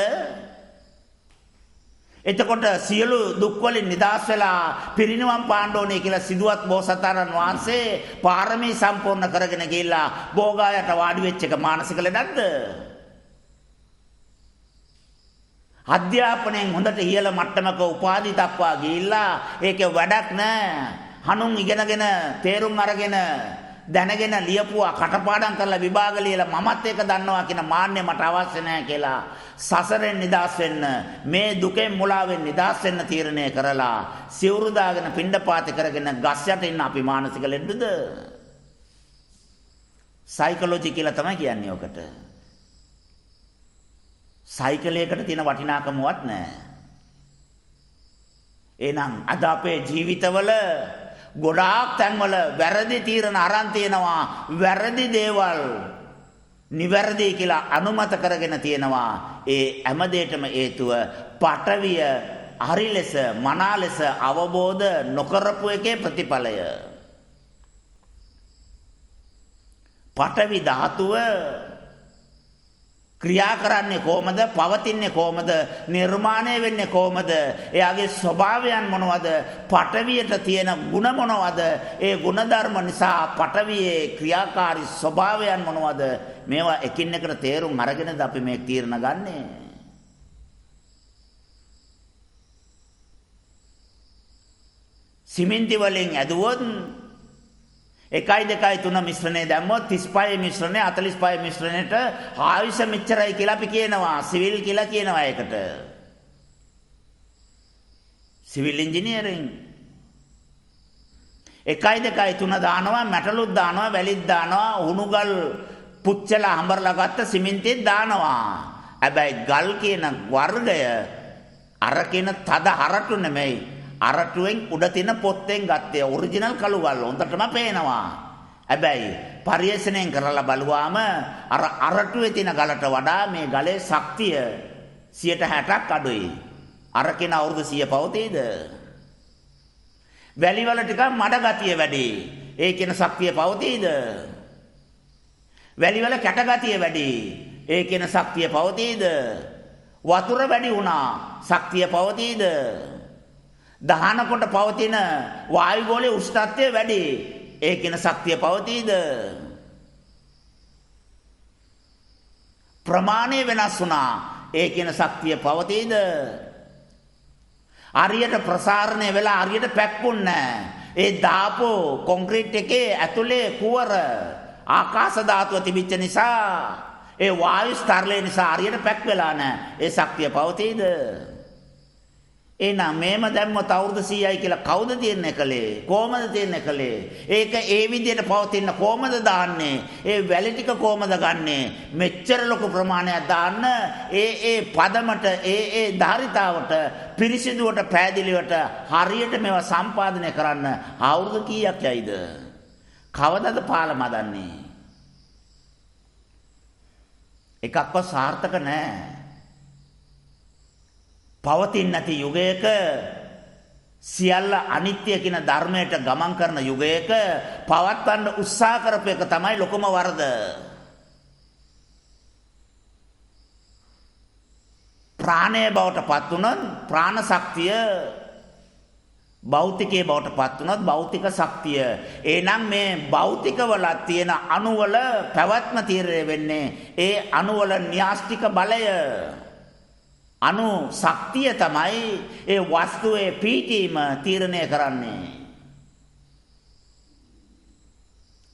එතකොට සියලු දුක් වලින් නිදහස් වෙලා පිරිනිවන් පාන්න ඕනේ කියලා සිදුවත් බෝසතාණන් වහන්සේ පාරමී සම්පූර්ණ කරගෙන ගිහිල්ලා භෝගායට වාඩි වෙච්ච එක මානසික ලෙඩක්ද? අධ්‍යාපනයෙන් හොඳට ඉහළ මට්ටමක උපාධි දක්වා ගිහිල්ලා ඒකේ වැඩක් නැහැ. හනුන් ඉගෙනගෙන තේරුම් අරගෙන දැනගෙන ලියපුවා කටපාඩම් කරලා විභාග ලියලා මමත් ඒක දන්නවා කියන මාන්නය මට අවශ්‍ය නැහැ කියලා සසරෙන් නිදහස් වෙන්න මේ දුකෙන් මුලාවෙන් නිදහස් වෙන්න තීරණය කරලා සිවුරු දාගෙන පිණ්ඩපාත කරගෙන ගස් යට ඉන්න අපි මානසික ලෙඩද? සයිකොලොජි කියලා තමයි කියන්නේ ඔකට. සයිකලයකට තියෙන වටිනාකමවත් නැහැ. එහෙනම් අද අපේ ජීවිතවල ගොඩාක් තැන්වල වැරදි තීරණ අරන් තියෙනවා. වැරදි දේවල් නිවැරදි කියලා අනුමත කරගෙන තියෙනවා. ඒ හැම දෙයකම හේතුව පටවිය හරි ලෙස මනා ලෙස අවබෝධ නොකරපු එකේ ප්‍රතිඵලය. පටවි ධාතුව ක්‍රියා කරන්නේ කොහමද? පවතින්නේ කොහමද? නිර්මාණය වෙන්නේ කොහමද? එයාගේ ස්වභාවයන් මොනවද? පටවියට තියෙන ಗುಣ මොනවද? ඒ ගුණ ධර්ම නිසා පටවියේ ක්‍රියාකාරී ස්වභාවයන් මොනවද? මේවා එකින් එකට තේරුම් අරගෙනද අපි මේ තීරණ ගන්නෙ. සිමෙන්ති වලින් ඇදුවොත් 1 2 3 මිශ්‍රණය දැම්මොත් 35 මිශ්‍රණය 45 මිශ්‍රණයට ආයුෂ මෙච්චරයි කියලා අපි කියනවා. සිවිල් කියලා කියනවා ඒකට. සිවිල් ඉංජිනේරින් 1 2 3 දානවා, මැටලුත් දානවා, වැලිත් දානවා, උණුගල් පුච්චලා හඹරලා ගත්ත සිමෙන්තිත් දානවා. හැබැයි ගල් කියන වර්ගය අර කියන තද හරටු නෙමෙයි. අරටුවෙන් උඩ තියෙන පොත්තෙන් ගත්තේ ඔරිජිනල් කළු ගල් හොඳටම පේනවා. හැබැයි පරිේශණයෙන් කරලා බලුවාම අර අරටුවේ තියෙන ගලට වඩා මේ ගලේ ශක්තිය 60%ක් අඩුයි. අර කියන අවුරුදු 100 පවතීද? වැලි වල ටිකක් මඩ ගතිය වැඩි. ඒ කියන ශක්තිය පවතීද? වැලි වල කැට ගතිය වැඩි. ඒ කියන ශක්තිය පවතීද? වතුර වැඩි වුණා. ශක්තිය පවතීද? දහනකොට පවතින වායු ගෝලයේ උෂ්ණත්වය වැඩි. ඒ කියන ශක්තිය පවතීද? ප්‍රමාණය වෙනස් වුණා. ඒ කියන ශක්තිය පවතීද? හරියට ප්‍රසාරණය වෙලා හරියට පැක්කුන්නේ නැහැ. ඒ දාපෝ කොන්ක්‍රීට් එකේ ඇතුලේ කුවර ආකාශ ධාතුව තිබිච්ච නිසා ඒ වායු ස්තරලය නිසා හරියට පැක් වෙලා නැහැ. ඒ ශක්තිය පවතීද? එහෙනම් මේම දැම්මොත් අවුරුදු 100යි කියලා කවුද තීරණය කළේ? කොහමද තීරණය කළේ? ඒක ඒ විදිහට පවතින කොහමද දාන්නේ? ඒ වැලි ටික කොහමද ගන්නෙ? මෙච්චර ලොකු ප්‍රමාණයක් දාන්න ඒ පදමට ඒ ධාරිතාවට පිරිසිදුවට පෑදිලිවට හරියට මේවා සම්පාදනය කරන්න අවුරුදු කීයක් යයිද? කවදද පාලම දන්නේ? එකක්වත් සාර්ථක නැහැ. පවතින් නැති යුගයක සියල්ල අනිත්‍ය කියන ධර්මයට ගමන් කරන යුගයක පවත්වන්න උත්සාහ කරපු එක තමයි ලොකුම වරද. ප්‍රාණය බවට පත් වුණොත් ප්‍රාණ ශක්තිය භෞතිකයේ බවට පත් වුණොත් භෞතික ශක්තිය. එහෙනම් මේ භෞතික වල තියෙන අණු වල පැවැත්ම තීරණය වෙන්නේ ඒ අණු වල න්‍යාස්තික බලය. අණු ශක්තිය තමයි ඒ වස්තුවේ පීඨීම තීරණය කරන්නේ.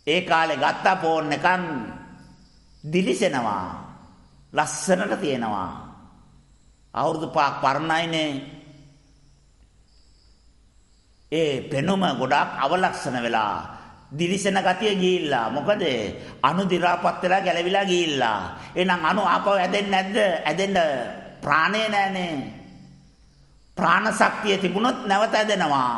ඒ කාලේ ගත්ත ෆෝන් එකන් දිලිසෙනවා. ලස්සනට තියෙනවා. අවුරුදු 5ක් පරණයිනේ. ඒ පෙනුම ගොඩාක් අවලක්ෂණ වෙලා දිලිසෙන ගතිය ගිහිල්ලා. මොකද අණු දි รา පත් වෙලා ගැලවිලා ගිහිල්ලා. එහෙනම් අණු ආපහු ඇදෙන්නේ නැද්ද? ඇදෙන්න ප්‍රාණය නැනේ. ප්‍රාණ ශක්තිය තිබුණොත් නැවත ඇදෙනවා.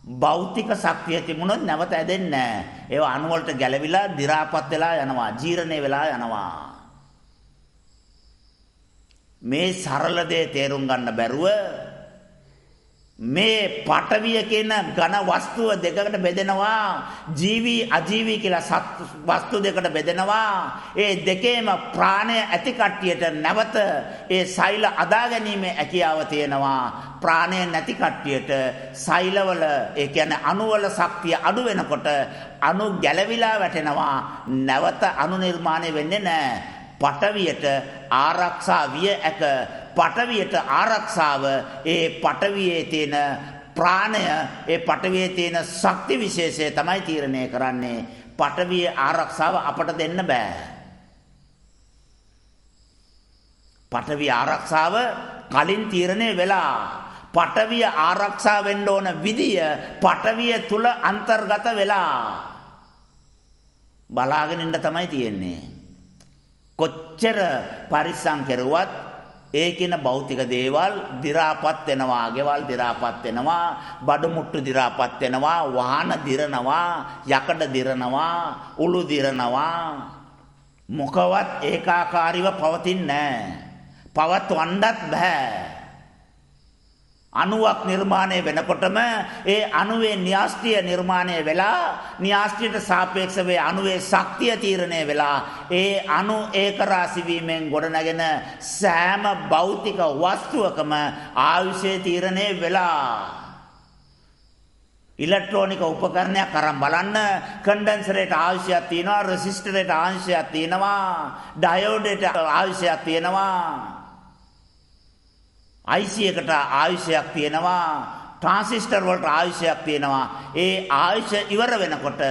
භෞතික ශක්තිය තිබුණොත් නැවත ඇදෙන්නේ නැහැ. ඒවා අණු වලට ගැලවිලා දි รา පත් වෙලා යනවා. ජීර්ණය වෙලා යනවා. මේ සරල දේ තේරුම් ගන්න බැරුව මේ පඨවිය කියන ඝන වස්තුව දෙකකට බෙදෙනවා. ජීවි අජීවි කියලා වස්තු දෙකට බෙදෙනවා. ඒ දෙකේම ප්‍රාණය ඇති කට්ටියට නැවත ඒ සෛල අදා ගැනීමේ හැකියාව තියෙනවා. ප්‍රාණය නැති කට්ටියට සෛලවල ඒ කියන්නේ අණුවල ශක්තිය අඩු වෙනකොට අණු ගැලවිලා වැටෙනවා. නැවත අණු නිර්මාණය වෙන්නේ නැහැ. පඨවියට ආරක්ෂා විය හැක. පඨවියට ආරක්ෂාව ඒ පඨවියේ තියෙන ප්‍රාණය ඒ පඨවියේ තියෙන ශක්ති විශේෂය තමයි තීරණය කරන්නේ. පඨවියේ ආරක්ෂාව අපට දෙන්න බෑ. පඨවිය ආරක්ෂාව කලින් තීරණය වෙලා පඨවිය ආරක්ෂා වෙන්න ඕන විදිය පඨවිය තුල අන්තර්ගත වෙලා බලාගෙන ඉන්න තමයි තියෙන්නේ. කොච්චර පරිස්සම් කරුවත් ඒ කියන භෞතික දේවල් දි รา පත් වෙනවා, ගෙවල් දි รา පත් වෙනවා, බඩු මුට්ටු දි รา පත් වෙනවා, වාහන දිරනවා, යකඩ දිරනවා, උළු දිරනවා. මොකවත් ඒකාකාරීව පවතින්නේ නැහැ. පවත්වන්නත් බෑ. අණුවක් නිර්මාණය වෙනකොටම ඒ අණුවේ න්‍යාස්තිය නිර්මාණය වෙලා න්‍යාස්තියට සාපේක්ෂව අණුවේ ශක්තිය තීරණය වෙලා ඒ අණු ඒකරාශි වීමෙන් ගොඩනගෙන සෑම භෞතික වස්තුවකම ආයුෂය තීරණය වෙලා ඉලෙක්ට්‍රොනික උපකරණයක් අරන් බලන්න කන්ඩෙන්සරේට ආයුෂයක් තියෙනවා, රෙසිස්ටරේට ආයුෂයක් තියෙනවා, ඩයෝඩේට ආයුෂයක් තියෙනවා, IC එකට ආයුෂයක් තියෙනවා, ට්‍රාන්සිස්ටර් වලට ආයුෂයක් තියෙනවා. ඒ ආයුෂ ඉවර වෙනකොට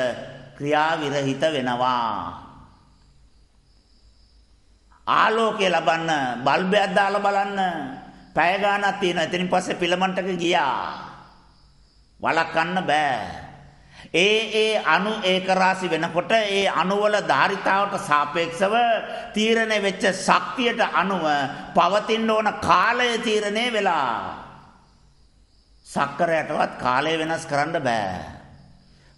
ක්‍රියා විරහිත වෙනවා. ආලෝකය ලබන්න බල්බයක් දාලා බලන්න පැය ගාණක් තියෙනවා. එතනින් පස්සේ ෆිලමන්ට් එක ගියා. වළක්වන්න බෑ. ඒ අණු ඒකරාශි වෙනකොට ඒ අණුවල ධාරිතාවට සාපේක්ෂව තීරණය වෙච්ච ශක්තියට අනුව පවතින ඕන කාලය තීරණය වෙලා සක්කරයටවත් කාලය වෙනස් කරන්න බෑ.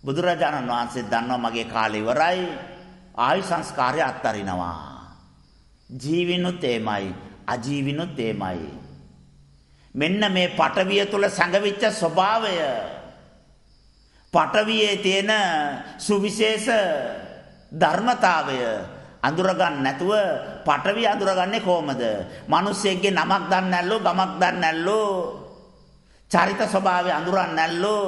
බුදුරජාණන් වහන්සේ දන්නවා මගේ කාලය ඉවරයි, ආයු සංස්කාරය අත්හරිනවා. ජීවිනුත් එමයයි, අජීවිනුත් එමයයි. මෙන්න මේ පඨවිය තුල සංගවිච්ච ස්වභාවය, පඨවියේ තියෙන සුවිශේෂ ධර්මතාවය අඳුරගන්න නැතුව පඨවිය අඳුරගන්නේ කොහමද? මිනිස්සෙක්ගේ නමක් දන්නේ නැල්ලෝ, ගමක් දන්නේ නැල්ලෝ, චරිත ස්වභාවය අඳුරන්නේ නැල්ලෝ,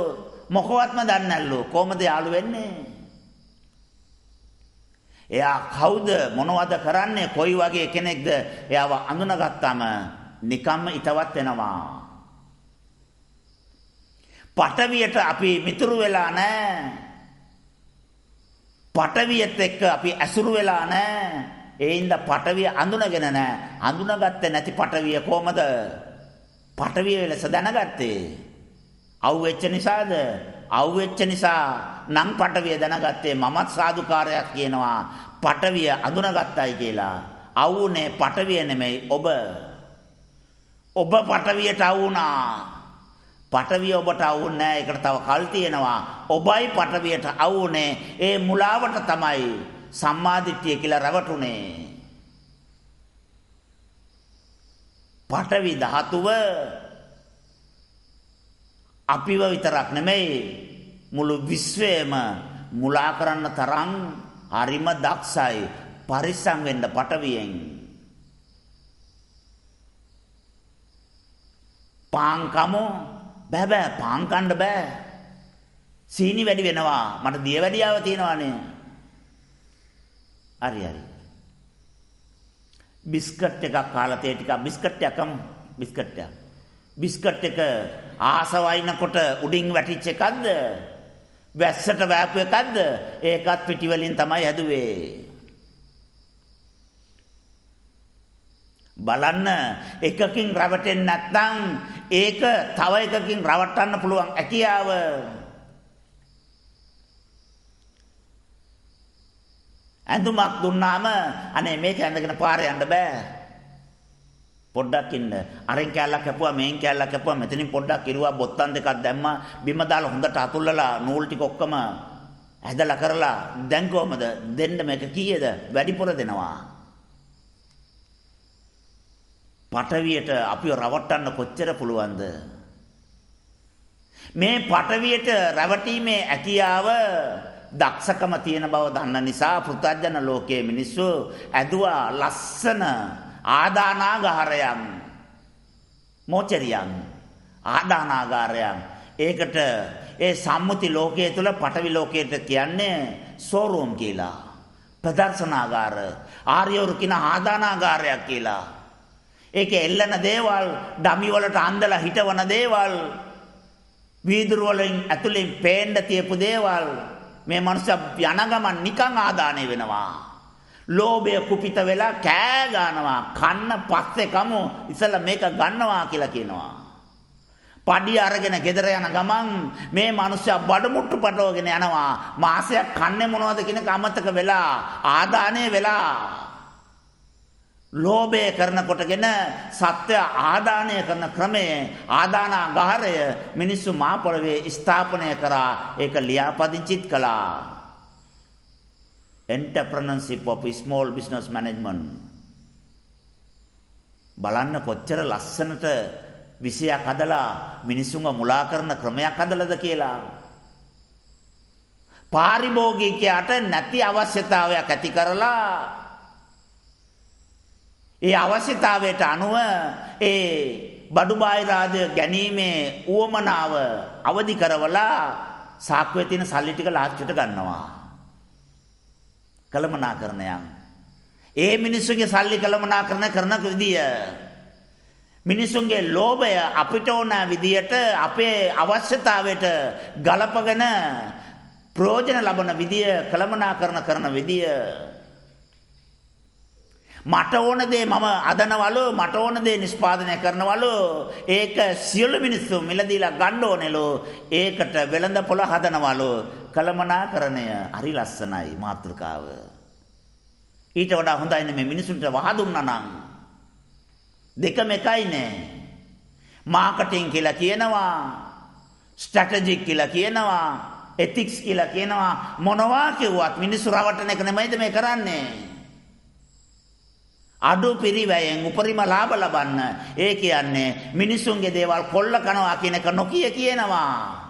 මොකවත්ම දන්නේ නැල්ලෝ. කොහමද යාළු වෙන්නේ? එයා කවුද, මොනවද කරන්නේ, කොයි වගේ කෙනෙක්ද? එයාව අඳුනගත්තාම නිකම්ම ිතවත් වෙනවා. පඨවියට අපි මිතුරු වෙලා නැහැ. පඨවියත් එක්ක අපි ඇසුරු වෙලා නැහැ. ඒ හින්දා පඨවිය අඳුනගෙන නැහැ. අඳුනගත්තේ නැති පඨවිය කොහමද පඨවිය ලෙස දැනගත්තේ? අවුෙච්ච නිසාද? අවුෙච්ච නිසා නම් පඨවිය දැනගත්තේ. මමත් සාදුකාරයක් කියනවා පඨවිය අඳුනගත්තයි කියලා. අවුනේ පඨවිය නෙමෙයි ඔබ. ඔබ පඨවියට අවුනා. පඨවිය ඔබට අවුන්නේ නැහැ. ඒකට තව කල් තියෙනවා. ඔබයි පඨවියට අවුනේ. ඒ මුලාවට තමයි සම්මාදිට්ඨිය කියලා රැවටුනේ. පඨවි ධාතුව අපිව විතරක් නෙමෙයි මුළු විශ්වයම මුලා කරන්න තරම් හරිම දක්ෂයි. පරිස්සම් වෙන්න පඨවියෙන්. පාන් කමු බෑ පාන් කන්න බෑ. සීනි වැඩි වෙනවා. මට දිය වැඩියාව තියෙනවානේ. හරි. බිස්කට් එකක් කාලා තේ ටිකක් බිස්කට් එකක් කමු. බිස්කට් එක ආසවයින්කොට උඩින් වැටිච්ච එකක්ද? වැස්සට වෑපු එකක්ද? ඒකත් පිටි වලින් තමයි හැදුවේ. බලන්න, එකකින් රවටෙන්නේ නැත්නම් ඒක තව එකකින් රවට්ටන්න පුළුවන් හැකියාව. ඇඳුමක් දුන්නාම අනේ මේක ඇඳගෙන පාරේ යන්න බෑ. පොඩ්ඩක් ඉන්න. අරෙන් කැල්ලක් කැපුවා, මේන් කැල්ලක් කැපුවා, මෙතනින් පොඩ්ඩක් ඉරුවා, බොත්තම් දෙකක් දැම්මා, බිම දාලා හොඳට අතුල්ලලා නූල් ටික ඔක්කොම ඇදලා කරලා දැන් කොහමද දෙන්න මේක කීයද? වැඩිපුර දෙනවා. පඨවියට අපිව රවට්ටන්න කොච්චර පුළුවන්ද? මේ පටවියට රැවටීමේ හැකියාව දක්ෂකම තියෙන බව දන්න නිසා පෘථග්ජන ලෝකයේ මිනිස්සු ඇදුවා ලස්සන ආදානාගාරයන් මොචරියන් ආදානාගාරයන්. ඒකට ඒ සම්මුති ලෝකයේ තුල පටවි ලෝකයට කියන්නේ ෂෝරූම් කියලා. ප්‍රදර්ශනාගාර ආර්යවරු කියන ආදානාගාරයක් කියලා. ඒකේ එල්ලන දේවල් ඩමි වලට අන්දලා හිටවන දේවල් වීදුරු වලින් ඇතුලෙන් පේන්න තියපු දේවල් මේ මනුස්ස යන ගමන් නිකන් ආදානය වෙනවා. ලෝභය කුපිත වෙලා කෑ ගන්නවා. කන්න පස්සේ කමු ඉතලා මේක ගන්නවා කියලා කියනවා. පඩිය අරගෙන ගෙදර යන ගමන් මේ මනුස්සයා බඩමුට්ටු පටවගෙන යනවා. මාසයක් කන්නේ මොනවද කියන එක අමතක වෙලා ආදානය වෙලා ලෝභය කරනකොටගෙන සත්‍ය ආදානය කරන ක්‍රමයේ ආදානාගාරය මිනිස්සු මා පොළවේ ස්ථාපනය කරා. ඒක ලියාපදිංචිත් කළා. Entrepreneurship of Small Business Management. බලන්න කොච්චර ලස්සනට විෂයක් හදලා මිනිසුන්ව මුලා කරන ක්‍රමයක් හදලාද කියලා. පාරිභෝගිකයාට නැති අවශ්‍යතාවයක් ඇති කරලා ඒ අවශ්‍යතාවයට අනුව ඒ බඩු බාහිර ආදී ගැනීමේ උවමනාව අවදි කරවලා සාක්කුවේ තියෙන සල්ලි ටික ලාස්ට්ට ගන්නවා. කළමනාකරණයක්. ඒ මිනිස්සුගේ සල්ලි කළමනාකරණ කරන විදිය මිනිසුන්ගේ ලෝභය අපිට ඕන විදියට අපේ අවශ්‍යතාවයට ගලපගෙන ප්‍රයෝජන ලබන විදිය කළමනාකරණ කරන විදිය මට ඕන දේ මම අදනවලු මට ඕන දේ නිෂ්පාදනය කරනවලු ඒක සියලු මිනිස්සු මිලදීලා ගන්න ඕනෙලු ඒකට වෙළඳ පොළ හදනවලු කළමනාකරණය හරි ලස්සනයි මාතෘකාව. ඊට වඩා හොඳයි මේ මිනිසුන්ට වහ දුන්නා නම් දෙකම එකයි නේ. මාකටිං කියලා කියනවා, ස්ට්‍රැටජික් කියලා කියනවා, එතික්ස් කියලා කියනවා. මොනවා කිව්වත් මිනිස්සු රවටන එක නෙමෙයිද මේ කරන්නේ? අඩු පිරිවැයෙන් උපරිම ලාභ ලබන්න. ඒ කියන්නේ මිනිසුන්ගේ දේවල් කොල්ල කනවා කියන එක නොකිය කියනවා.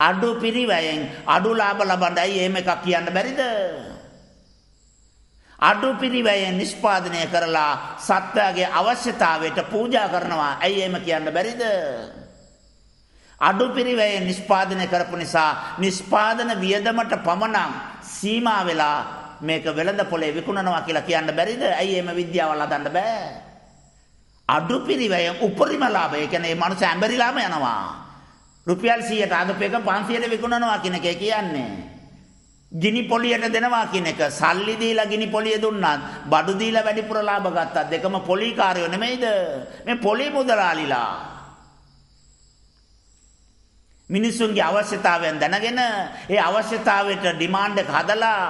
අඩු පිරිවැයෙන් අඩු ලාභ ලබන්න ඇයි එහෙම එකක් කියන්න බැරිද? අඩු පිරිවැයෙන් නිෂ්පාදනය කරලා සත්‍යයේ අවශ්‍යතාවයට පූජා කරනවා. ඇයි එහෙම කියන්න බැරිද? අඩු පිරිවැයෙන් නිෂ්පාදනය කරපු නිසා නිෂ්පාදන වියදමට පමණක් සීමා වෙලා මේක වෙළඳ පොලේ විකුණනවා කියලා කියන්න බැරිද? ඇයි එහෙම විද්‍යාවල් හදන්න බෑ? අඩු පිරිවැයෙන් උපරිම ලාභය කියන්නේ මේ මනුස්ස ඇඹරිලාම යනවා. රුපියල් 100ට අදපේක 500ට විකුණනවා කියන එක කියන්නේ. ගිනි පොලියට දෙනවා කියන එක සල්ලි දීලා ගිනි පොලිය දුන්නත් බඩු දීලා වැඩිපුර ලාභ ගත්තත් දෙකම පොලිකාරයෝ නෙමෙයිද? මේ පොලි මුදලාලිලා මිනිසුන්ගේ අවශ්‍යතාවයන් දැනගෙන ඒ අවශ්‍යතාවයට ඩිමාන්ඩ් එක හදලා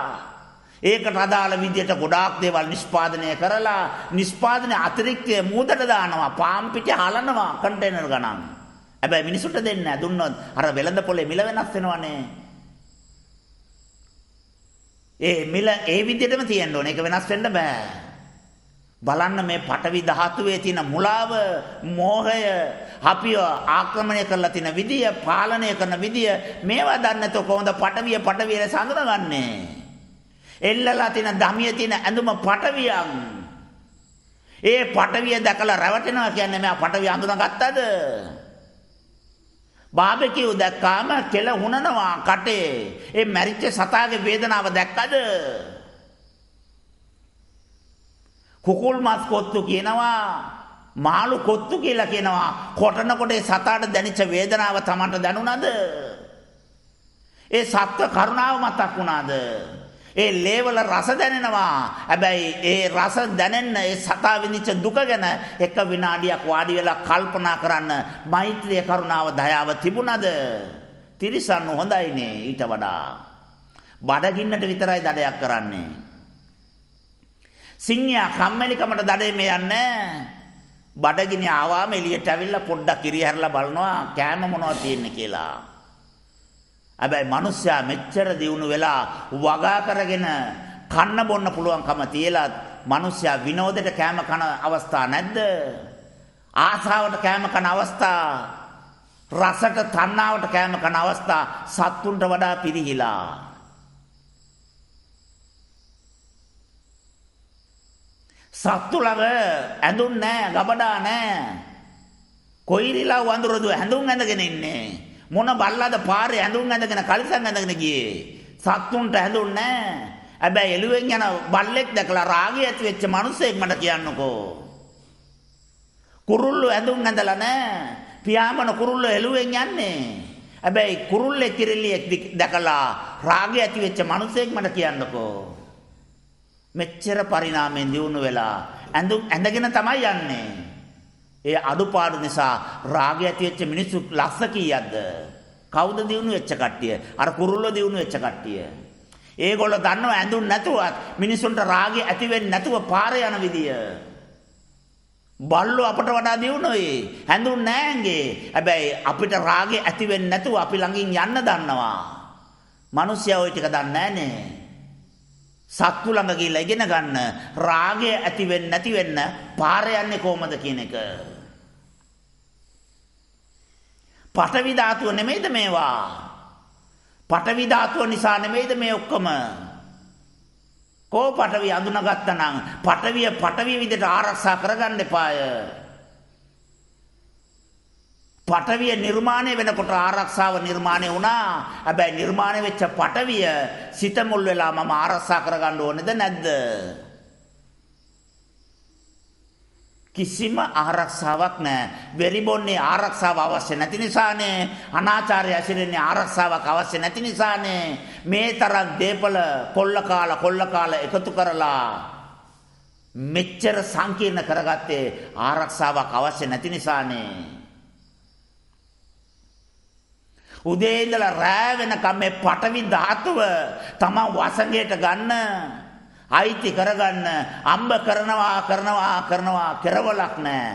ඒකට අදාළ විදියට ගොඩාක් දේවල් නිෂ්පාදනය කරලා නිෂ්පාදනයේ අතිරික්තය මූදට දානවා. පාම් පිටේ හලනවා කන්ටේනර් ගණන්. හැබැයි මිනිසුන්ට දෙන්නේ නැහැ. දුන්නොත් අර වෙළඳ පොලේ මිල වෙනස් වෙනවනේ. ඒ මිල ඒ විදිහටම තියෙන්න ඕනේ. ඒක වෙනස් වෙන්න බෑ. බලන්න මේ පටවි ධාතුවේ තියෙන මුලාව, මෝහය, අපිව ආක්‍රමණය කරලා තියෙන විදිය, පාලනය කරන විදිය මේවා දන්නේ නැතෝ කොහොමද පටවිය ලෙස හඳුනගන්නේ? එල්ලලා තියෙන ධමියේ තියෙන ඇඳුම පටවියක්. ඒ පටවිය දැකලා රැවටෙනවා කියන්නේ මෙයා පටවිය හඳුනාගත්තද? බාබකියු දැක්කාම කෙල හුනනවා කටේ. ඒ මැරිච්ච සතාගේ වේදනාව දැක්කද? කුකුල් මස් කොත්තු කියනවා, මාළු කොත්තු කියලා කියනවා. කොටනකොට ඒ සතාට දැනෙච්ච වේදනාව Tamanට දැනුණාද? ඒ සත්ව කරුණාව මතක් වුණාද? ඒ ලේවල රස දැනෙනවා. හැබැයි ඒ රස දැනෙන්න ඒ සතා විඳිච්ච දුක ගැන එක විනාඩියක් වාඩි වෙලා කල්පනා කරන්න මෛත්‍රිය කරුණාව දයාව තිබුණද? තිරිසන් හොඳයිනේ ඊට වඩා. බඩගින්නට විතරයි දඩයක් කරන්නේ. සිංහයා කම්මැලිකමට දඩේ මේ යන්නේ. බඩගිනි ආවාම එළියට ඇවිල්ලා පොඩ්ඩක් ඉරිහැරලා බලනවා කෑම මොනවද තියෙන්නේ කියලා. හැබැයි මිනිස්සයා මෙච්චර දියුණු වෙලා වගා කරගෙන කන්න බොන්න පුළුවන්කම තියලා මිනිස්සයා විනෝදයට කෑම කන අවස්ථා නැද්ද? ආසාවට කෑම කන අවස්ථා රසට තණ්හාවට කෑම කන අවස්ථා සත්තුන්ට වඩා පිරිහිලා. සත්තු ළඟ ඇඳුම් නැහැ, ගබඩා නැහැ. කොයිරිලා වඳුරද ඇඳුම් ඇඳගෙන ඉන්නේ. මොන බල්ලාද පාරේ ඇඳුම් ඇඳගෙන කලිසම් ඇඳගෙන ගියේ. සත්තුන්ට ඇඳුම් නැහැ. හැබැයි එළුවෙන් යන බල්ලෙක් දැකලා රාගය ඇති වෙච්ච මිනිස්සෙක් මට කියන්නකෝ. කුරුල්ලෝ ඇඳුම් ඇඳලා නැහැ. පියාඹන කුරුල්ලෝ එළුවෙන් යන්නේ. හැබැයි කුරුල්ලේ කිරිල්ලියෙක් දැකලා රාගය ඇති වෙච්ච මිනිස්සෙක් මට කියන්නකෝ. මෙච්චර පරිණාමයෙන් දියුණු වෙලා ඇඳුම් ඇඳගෙන තමයි යන්නේ. ඒ අඩුපාඩු නිසා රාගය ඇති වෙච්ච මිනිස්සු ලස්ස කීයක්ද? කවුද දියුණු වෙච්ච කට්ටිය? අර කුරුල්ලෝ දියුණු වෙච්ච කට්ටිය. ඒගොල්ලෝ දන්නව ඇඳුම් නැතුවත් මිනිසුන්ට රාගය ඇති වෙන්නේ නැතුව පාරේ යන විදිය. බල්ලෝ අපට වඩා දියුණුයි. ඇඳුම් නැහැ. හැබැයි අපිට රාගය ඇති වෙන්නේ නැතුව අපි ළඟින් යන්න දන්නවා. මිනිස්සයා ওই ටික දන්නේ නැහනේ. සත්තු ළඟ ගිහිල්ලා ඉගෙන ගන්න රාගය ඇති වෙන්නේ නැති වෙන්න පාරේ යන්නේ කොහමද කියන එක. පඨවි ධාතුව නෙමෙයිද මේවා? පඨවි ධාතුව නිසා නෙමෙයිද මේ ඔක්කොම? කෝ පඨවි අඳුනගත්තා නම් පඨවි විදිහට ආරක්ෂා කරගන්න එපාය. පඨවිය නිර්මාණය වෙනකොට ආරක්ෂාව නිර්මාණය වුණා. හැබැයි නිර්මාණය වෙච්ච පඨවිය සිත මුල් වෙලා මම ආරක්ෂා කරගන්න ඕනේද නැද්ද? කිසිම ආරක්ෂාවක් නැහැ. වෙරිබොන්නේ ආරක්ෂාව අවශ්‍ය නැති නිසානේ. අනාචාරය ඇසිරෙන්නේ ආරක්ෂාවක් අවශ්‍ය නැති නිසානේ. මේ තරම් දේපල කොල්ල කාලා එකතු කරලා මෙච්චර සංකීර්ණ කරගත්තේ ආරක්ෂාවක් අවශ්‍ය නැති නිසානේ. උදේ ඉඳලා රෑ වෙනකම් මේ පඨවි ධාතුව තම වසඟයට ගන්න, අයිති කරගන්න අම්බ කරනවා කෙරවලක් නැහැ.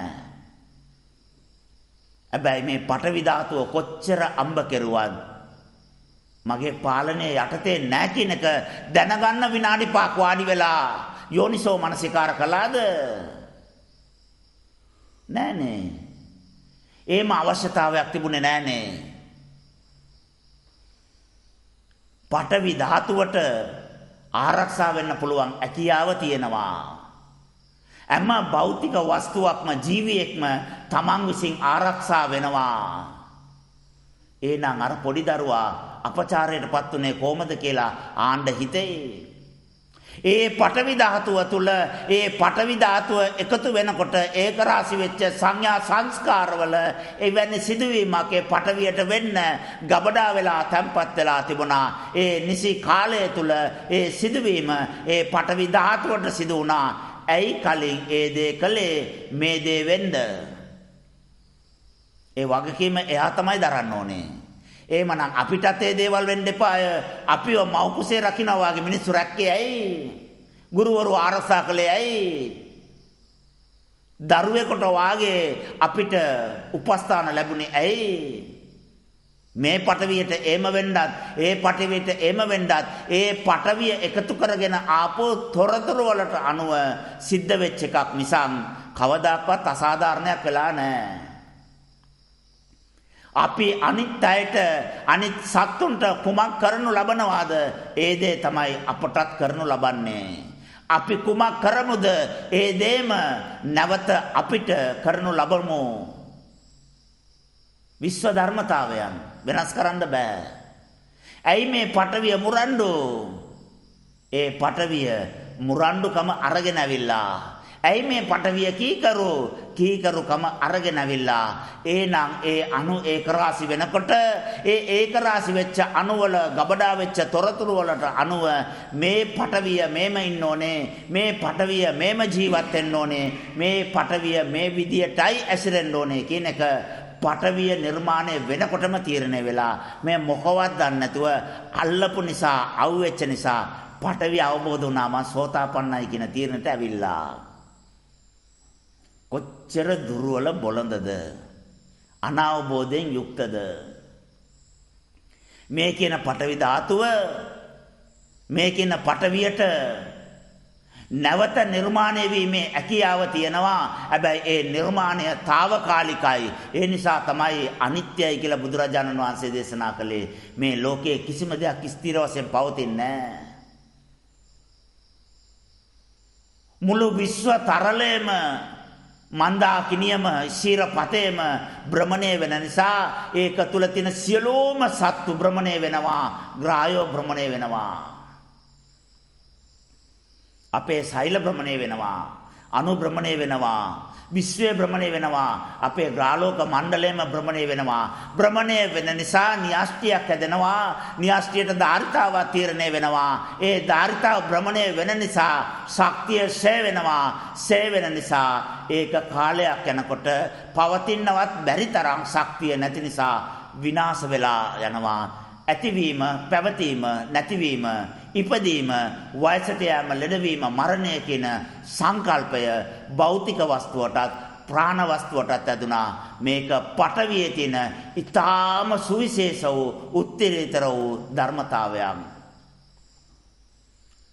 හැබැයි මේ පඨවි ධාතුව කොච්චර අම්බ කෙරුවත් මගේ පාලනයේ යටතේ නැහැ කියන එක දැනගන්න විනාඩි 5ක් වාඩි වෙලා යෝනිසෝ මනසිකාර කළාද? නෑනේ. ඒම අවශ්‍යතාවයක් තිබුණේ නෑනේ. පඨවි ධාතුවට ආරක්ෂා වෙන්න පුළුවන් හැකියාව තියෙනවා. හැම භෞතික වස්තුවක්ම ජීවියෙක්ම තමන් විසින් ආරක්ෂා වෙනවා. එහෙනම් අර පොඩි දරුවා අපචාරයටපත් උනේ කොහමද කියලා ආණ්ඩ හිතේ. ඒ පඨවි ධාතුව තුල ඒ පඨවි ධාතුව එකතු වෙනකොට ඒක රාශි වෙච්ච සංඥා සංස්කාරවල එවැනි සිදුවීමක් ඒ පඨවියට වෙන්න ගබඩා වෙලා තැම්පත් වෙලා තිබුණා. ඒ නිසි කාලය තුල ඒ සිදුවීම ඒ පඨවි ධාතුවට සිදු වුණා. ඇයි කලින් ඒ දේ කළේ මේ දේ වෙන්න? ඒ වගකීම එයා තමයි දරන්න ඕනේ. එහෙමනම් අපිටත් ඒ දේවල් වෙන්න එපාය. අපිව මව් කුසේ රකින්නවා වගේ මිනිස්සු රැක්කේ ඇයි? ගුරුවරු ආරක්ෂා කළේ ඇයි? දරුවෙකුට වාගේ අපිට උපස්ථාන ලැබුණේ ඇයි? මේ පඨවියට එම වෙන්නත්, ඒ පඨවියට එම වෙන්නත්, ඒ පඨවිය එකතු කරගෙන ආපෝ තොරතුරු වලට අනුව සිද්ධ වෙච්ච එකක් මිසක් කවදාකවත් අසාධාරණයක් වෙලා නැහැ. අපි අනිත් අයට අනිත් සත්තුන්ට කුමක් කරනු ලබනවාද? ඒ දේ තමයි අපටත් කරනු ලබන්නේ. අපි කුමක් කරමුද? ඒ දේම නැවත අපිට කරනු ලබමු. විශ්ව ධර්මතාවයන් වෙනස් කරන්න බෑ. ඇයි මේ පඨවිය මුරණ්ඩු? ඒ පඨවිය මුරණ්ඩුකම අරගෙන ඇවිල්ලා. ඇයි මේ පඨවිය කීකරුකම අරගෙන ඇවිල්ලා. එහෙනම් ඒ අණු ඒක රාශි වෙනකොට ඒ ඒක රාශි වෙච්ච අණු වල ගබඩා වෙච්ච තොරතුරු වලට අණුව මේ පඨවිය මේම ඉන්න ඕනේ. මේ පඨවිය මේම ජීවත් වෙන්න ඕනේ. මේ පඨවිය මේ විදියටයි ඇසිරෙන්න ඕනේ කියන එක පඨවිය නිර්මාණය වෙනකොටම තීරණය වෙලා මේ මොකවත් දන්නේ නැතුව අල්ලපු නිසා අවුෙච්ච නිසා පඨවිය අවබෝධ වුණාම සෝතාපන්නයි කියන තීරණයට ඇවිල්ලා. කොච්චර දුර්වල බොළඳද, අනවබෝධයෙන් යුක්තද මේ කියන පඨවි ධාතුව, මේ කියන පඨවියට නැවත නිර්මාණය වීමේ හැකියාව තියෙනවා. හැබැයි ඒ නිර්මාණය తాවකාලිකයි. ඒ නිසා තමයි අනිත්‍යයි කියලා බුදුරජාණන් වහන්සේ දේශනා කළේ. මේ ලෝකයේ කිසිම දෙයක් ස්ථිර වශයෙන් පවතින්නේ නැහැ. මුළු විශ්ව තරලයේම මන්දාකිනියම ශීරපතේම භ්‍රමණය වෙන නිසා ඒක තුල තියෙන සියලුම සත්තු භ්‍රමණය වෙනවා, ග්‍රහයෝ භ්‍රමණය වෙනවා. අපේ සෛල භ්‍රමණය වෙනවා, අණු භ්‍රමණය වෙනවා, විශ්වය භ්‍රමණය වෙනවා, අපේ ග්‍රහලෝක මණ්ඩලයම භ්‍රමණය වෙනවා. භ්‍රමණය වෙන නිසා න්‍යාස්ටියක් හැදෙනවා, න්‍යාස්ටියට ධාරිතාවක් තීරණය වෙනවා. ඒ ධාරිතාව භ්‍රමණය වෙන නිසා ශක්තිය ෂය වෙනවා. ෂය වෙන නිසා ඒක කාලයක් යනකොට පවතින්නවත් බැරි තරම් ශක්තිය නැති නිසා විනාශ වෙලා යනවා. ඇතිවීම, පැවතීම, නැතිවීම, ඉපදීම, වයසට යාම, ලෙඩවීම, මරණය කියන සංකල්පය භෞතික වස්තුවටත් ප්‍රාණ වස්තුවටත් ඇදුනා. මේක පටවියේ තියෙන ඊටාම සුවිශේෂ වූ උත්තරීතර වූ ධර්මතාවයක්.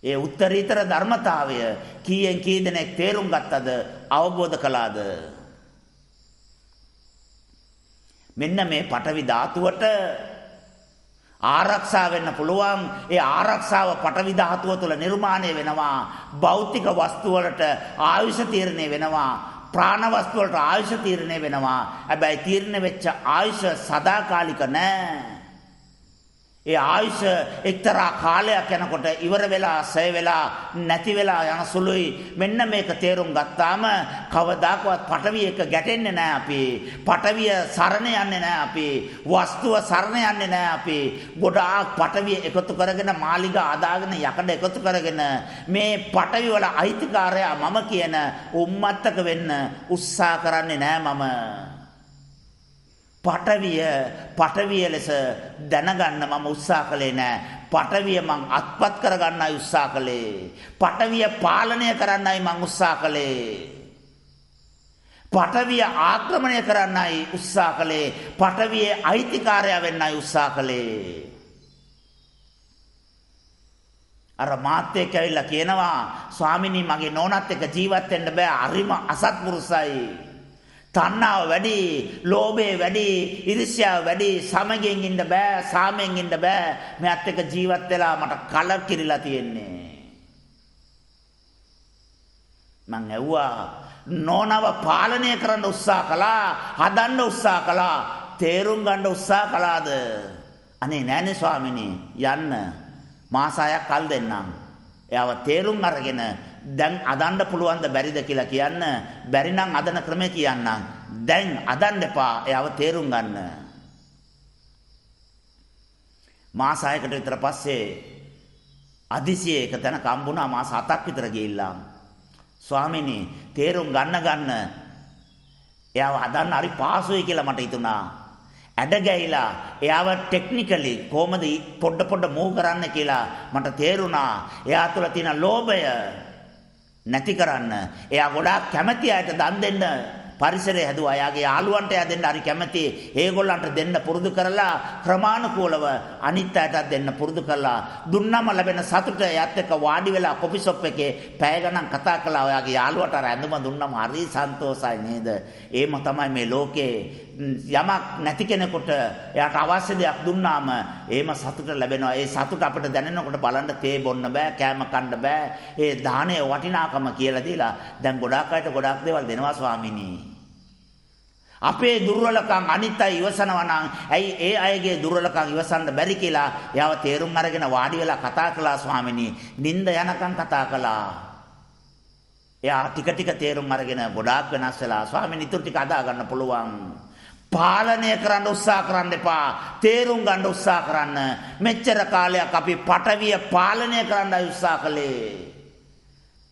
ඒ උත්තරීතර ධර්මතාවය කීයෙන් කී දෙනෙක් තේරුම් ගත්තද, අවබෝධ කළාද? මෙන්න මේ පටවි ධාතුවට ආරක්ෂා වෙන්න පුළුවන්. ඒ ආරක්ෂාව පටවි ධාතුව තුළ නිර්මාණය වෙනවා. භෞතික වස්තු වලට ආයුෂ තීරණය වෙනවා. ප්‍රාණ වස්තු වලට ආයුෂ තීරණය වෙනවා. හැබැයි තීරණය වෙච්ච ආයුෂ සදාකාලික නෑ. ඒ ආයුෂ එක්තරා කාලයක් යනකොට ඉවර වෙලා, ඡය වෙලා, නැති වෙලා යන සුළුයි. මෙන්න මේක තේරුම් ගත්තාම කවදාකවත් පටවිය එක ගැටෙන්නේ නැහැ අපි. පටවිය සරණ යන්නේ නැහැ අපි. වස්තුව සරණ යන්නේ නැහැ අපි. ගොඩාක් පටවිය එකතු කරගෙන මාලිගා අදාගෙන යකඩ එකතු කරගෙන මේ පටවි වල අයිතිකාරයා මම කියන උම්මත්තක වෙන්න උත්සාහ කරන්නේ නැහැ මම. පටවිය ලෙස දැනගන්න මම උත්සාහ කළේ නෑ. පටවිය මං අත්පත් කරගන්නයි උත්සාහ කළේ. පටවිය පාලනය කරන්නයි මං උත්සාහ කළේ. පටවිය ආක්‍රමණය කරන්නයි උත්සාහ කළේ. පටවියේ අයිතිකාරයා වෙන්නයි උත්සාහ කළේ. අර මාත්‍යෙක් ඇවිල්ලා කියනවා, ස්වාමිනී මගේ නෝනත් එක්ක ජීවත් වෙන්න බෑ, හරිම අසත්පුරුසයි. තණ්හාව වැඩි, ලෝභය වැඩි, ඊර්ෂ්‍යාව වැඩි, සමගියෙන් ඉන්න බෑ, සාමයෙන් ඉන්න බෑ. මෙයත් එක්ක ජීවත් වෙලා මට කලකිරිලා තියෙන්නේ. මං ඇහුවා, නෝනව පාලනය කරන්න උත්සාහ කළා, හදන්න උත්සාහ කළා, තේරුම් ගන්න උත්සාහ කළාද? අනේ නෑනේ ස්වාමිනී, යන්න මාස 6ක් කල් දෙන්නම්. එයාව තේරුම් අරගෙන දැන් අදන්න පුළුවන්ද බැරිද කියලා කියන්න. බැරි නම් අදන ක්‍රමය කියන්නම්. දැන් අදන්න එපා, එයාව තේරුම් ගන්න. මාස 6කට විතර පස්සේ අදිසියේ එක තැනක හම්බුණා. මාස 7ක් විතර ගිහිල්ලා, ස්වාමීනි තේරුම් ගන්න එයාව හදන්න හරි පාසුයි කියලා මට හිතුණා. ඇඩ ගැහිලා එයාව ටෙක්නිකලි කොහොමද පොඩ මූව් කරන්න කියලා මට තේරුණා. එයා තුළ තියෙන ලෝභය නැති කරන්න එයා ගොඩාක් කැමැති අයට දන් දෙන්න පරිසරය හැදුවා. එයාගේ යාළුවන්ට එයා දෙන්න හරි කැමැති. ඒගොල්ලන්ට දෙන්න පුරුදු කරලා ක්‍රමානුකූලව අනිත් අයටත් දෙන්න පුරුදු කරලා දුන්නම ලැබෙන සතුට එයාත් එක්ක වාඩි වෙලා කොපි ෂොප් එකේ පැය ගණන් කතා කළා. ඔයාගේ යාළුවට අර ඇඳුම දුන්නම හරි සන්තෝෂයි නේද? ඒම තමයි මේ ලෝකේ යමක් නැති කෙනෙකුට එයාට අවශ්‍ය දෙයක් දුන්නාම ඒම සතුට ලැබෙනවා. ඒ සතුට අපිට දැනෙනකොට බලන්න තේ බොන්න බෑ, කෑම කන්න බෑ. ඒ දානයේ වටිනාකම කියලා දීලා දැන් ගොඩාක් අයට ගොඩාක් දේවල් දෙනවා ස්වාමීනි. අපේ දුර්වලකම් අනිත් අය ඉවසනවා නම් ඇයි ඒ අයගේ දුර්වලකම් ඉවසන්න බැරි කියලා එයාව තේරුම් අරගෙන වාඩි වෙලා කතා කළා ස්වාමීනි. නිින්ද යනකම් කතා කළා. එයා ටික ටික තේරුම් අරගෙන ගොඩාක් වෙනස් වෙලා ස්වාමීනි ඉතුරු ටික අදා ගන්න පුළුවන්. පාලනය කරන්න උත්සාහ කරන්න එපා. තේරුම් ගන්න උත්සාහ කරන්න. මෙච්චර කාලයක් අපි පටවිය පාලනය කරන්නයි උත්සාහ කළේ.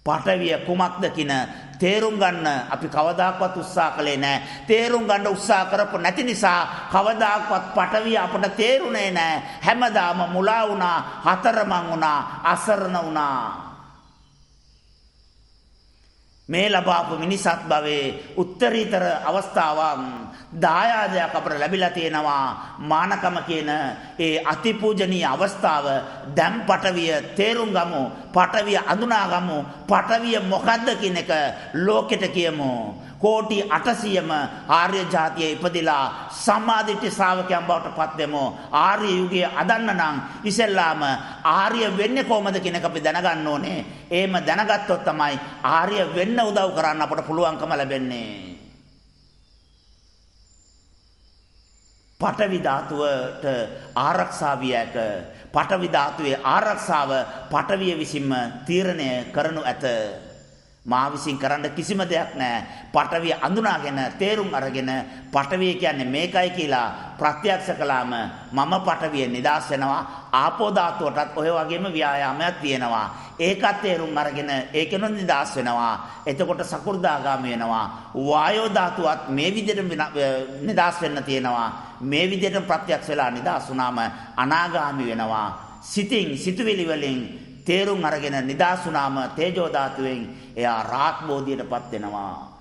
පටවිය කුමක්ද කියන තේරුම් ගන්න අපි කවදාකවත් උත්සාහ කළේ නැහැ. තේරුම් ගන්න උත්සාහ කරපො නැති නිසා කවදාකවත් පටවිය අපට තේරුනේ නැහැ. හැමදාම මුලා වුණා, හතරමං වුණා, අසරණ වුණා. මේ ලබාපු මිනිසත් භවයේ උත්තරීතර අවස්ථාවක් දායාදයක් අපට ලැබිලා තියෙනවා. මානකම කියන ඒ අතිපූජනීය අවස්ථාව දැන් පටවිය තේරුම් ගමු. පටවිය අඳුනාගමු. පටවිය මොකද්ද කියන එක ලෝකෙට කියමු. කෝටි 800ම ආර්ය ජාතියේ ඉපදිලා සම්මාදිට්ඨි ශ්‍රාවකයන් බවට පත් වෙමු. ආර්ය යුගයේ අදන්න නම් ඉස්සෙල්ලාම ආර්ය වෙන්නේ කොහමද කියන එක අපි දැනගන්න ඕනේ. එහෙම දැනගත්තොත් තමයි ආර්ය වෙන්න උදව් කරන්න අපට පුළුවන්කම ලැබෙන්නේ. පඨවි ධාතුවට ආරක්ෂා විය හැක. පඨවි ධාතුවේ ආරක්ෂාව පඨවිය විසින්ම තීරණය කරනු ඇත. මා විසින් කරන්න කිසිම දෙයක් නැහැ. පඨවිය අඳුනාගෙන තේරුම් අරගෙන පඨවිය කියන්නේ මේකයි කියලා ප්‍රත්‍යක්ෂ කළාම මම පඨවිය නිදාස් වෙනවා. ආපෝ ධාතුවටත් ඔය වගේම ව්‍යායාමයක් තියෙනවා. ඒකත් තේරුම් අරගෙන ඒකෙනුත් නිදාස් වෙනවා. එතකොට සකු르දාගාමී වෙනවා. වායෝ ධාතුවත් මේ විදිහට නිදාස් වෙන්න තියෙනවා. මේ විදිහට ප්‍රත්‍යක්ෂ වෙලා නිදාස් වුණාම අනාගාමී වෙනවා. සිතින් සිතුවිලි වලින් තේරුම් අරගෙන නිදාස් වුණාම තේජෝ ධාතුවෙන් එයා රාත් බෝධියටපත් වෙනවා.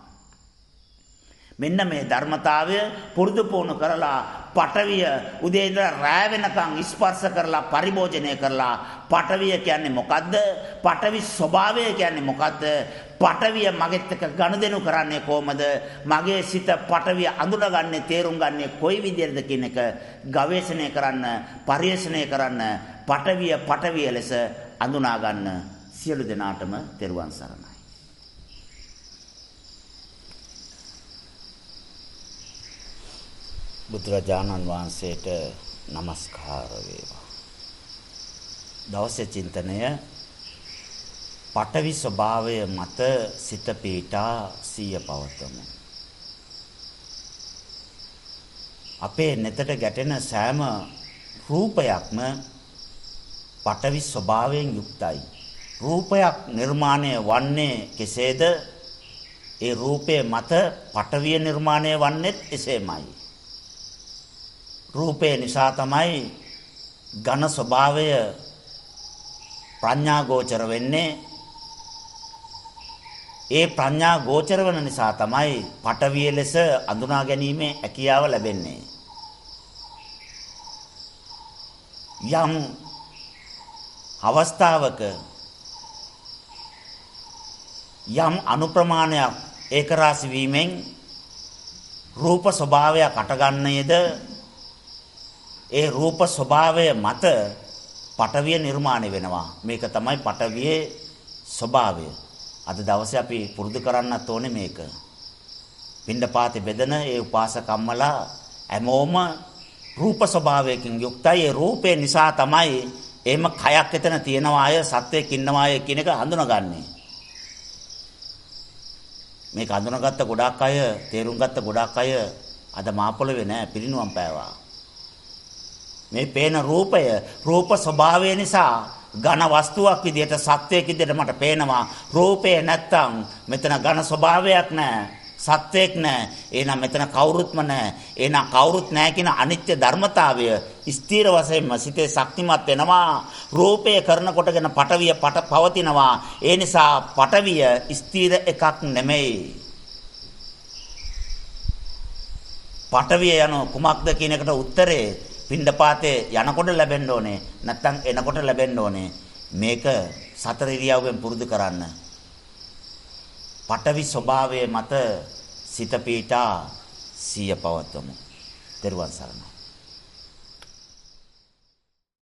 මෙන්න මේ ධර්මතාවය පුරුදු පුහුණු කරලා පඨවිය උදේ ඉඳලා රැ වෙනකන් ස්පර්ශ කරලා පරිභෝජනය කරලා පඨවිය කියන්නේ මොකද්ද? පඨවි ස්වභාවය කියන්නේ මොකද්ද? පඨවිය මගෙත් එක්ක ගනුදෙනු කරන්නේ කොහමද? මගේ සිත පඨවිය අඳුනගන්නේ තේරුම් ගන්නේ කොයි විදිහටද කියන එක ගවේෂණය කරන්න, පරිශ්‍රණය කරන්න පඨවිය ලෙස අඳුනා ගන්න සියලු දෙනාටම තෙරුවන් සරණයි. බුදුරජාණන් වහන්සේට নমස්කාර වේවා. දවසේ චින්තනය පඨවි ස්වභාවය මත සිත පීඨා සිය පවතමු. අපේ නෙතට ගැටෙන සෑම රූපයක්ම පඨවි ස්වභාවයෙන් යුක්තයි. රූපයක් නිර්මාණය වන්නේ කෙසේද? ඒ රූපයේ මත පඨවිය නිර්මාණය වන්නේත් එසේමයි. රූපේ නිසා තමයි ඝන ස්වභාවය ප්‍රඥා ගෝචර වෙන්නේ. ඒ ප්‍රඥා ගෝචර වෙන නිසා තමයි පඨවිය ලෙස අඳුනා ගැනීමේ හැකියාව ලැබෙන්නේ. යම් අවස්ථාවක යම් අනුප්‍රමාණයක් ඒකරාශී වීමෙන් රූප ස්වභාවයක් අටගන්නේද ඒ රූප ස්වභාවය මත පඨවිය නිර්මාණය වෙනවා. මේක තමයි පඨවියේ ස්වභාවය. අද දවසේ අපි පුරුදු කරන්නත් ඕනේ මේක. පින්ඩපාතේ බෙදෙන ඒ උපාසකම්මලා හැමෝම රූප ස්වභාවයකින් යුක්තයි. ඒ රූපේ නිසා තමයි එහෙම කයක් එතන තියෙනවා අය සත්වයක් ඉන්නවා අය කියන එක හඳුනගන්නේ. මේක හඳුනගත්ත ගොඩාක් අය, තේරුම් ගත්ත ගොඩාක් අය අද මාපොළවේ නැහැ, පිරිනුවම් පෑවා. මේ පේන රූපය රූප ස්වභාවය නිසා ඝන වස්තුවක් විදිහට සත්වයක් විදිහට මට පේනවා. රූපේ නැත්තම් මෙතන ඝන ස්වභාවයක් නැහැ, සත්වයක් නැහැ. එහෙනම් මෙතන කවුරුත්ම නැහැ. එහෙනම් කවුරුත් නැහැ කියන අනිත්‍ය ධර්මතාවය ස්ථීර වශයෙන්ම සිතේ ශක්තිමත් වෙනවා. රූපය කරනකොටගෙන පඨවිය පවතිනවා. ඒ නිසා පඨවිය ස්ථීර එකක් නෙමෙයි. පඨවිය යන කුමක්ද කියන එකට උත්තරේ පින්ඩපාතේ යනකොට ලැබෙන්න ඕනේ. නැත්තම් එනකොට ලැබෙන්න ඕනේ. මේක සතර ඉරියව්වෙන් පුරුදු කරන්න. පඨවි ස්වභාවයේ මත සිත පීඨා සිය පවතමු. ත්වන් සරණයි.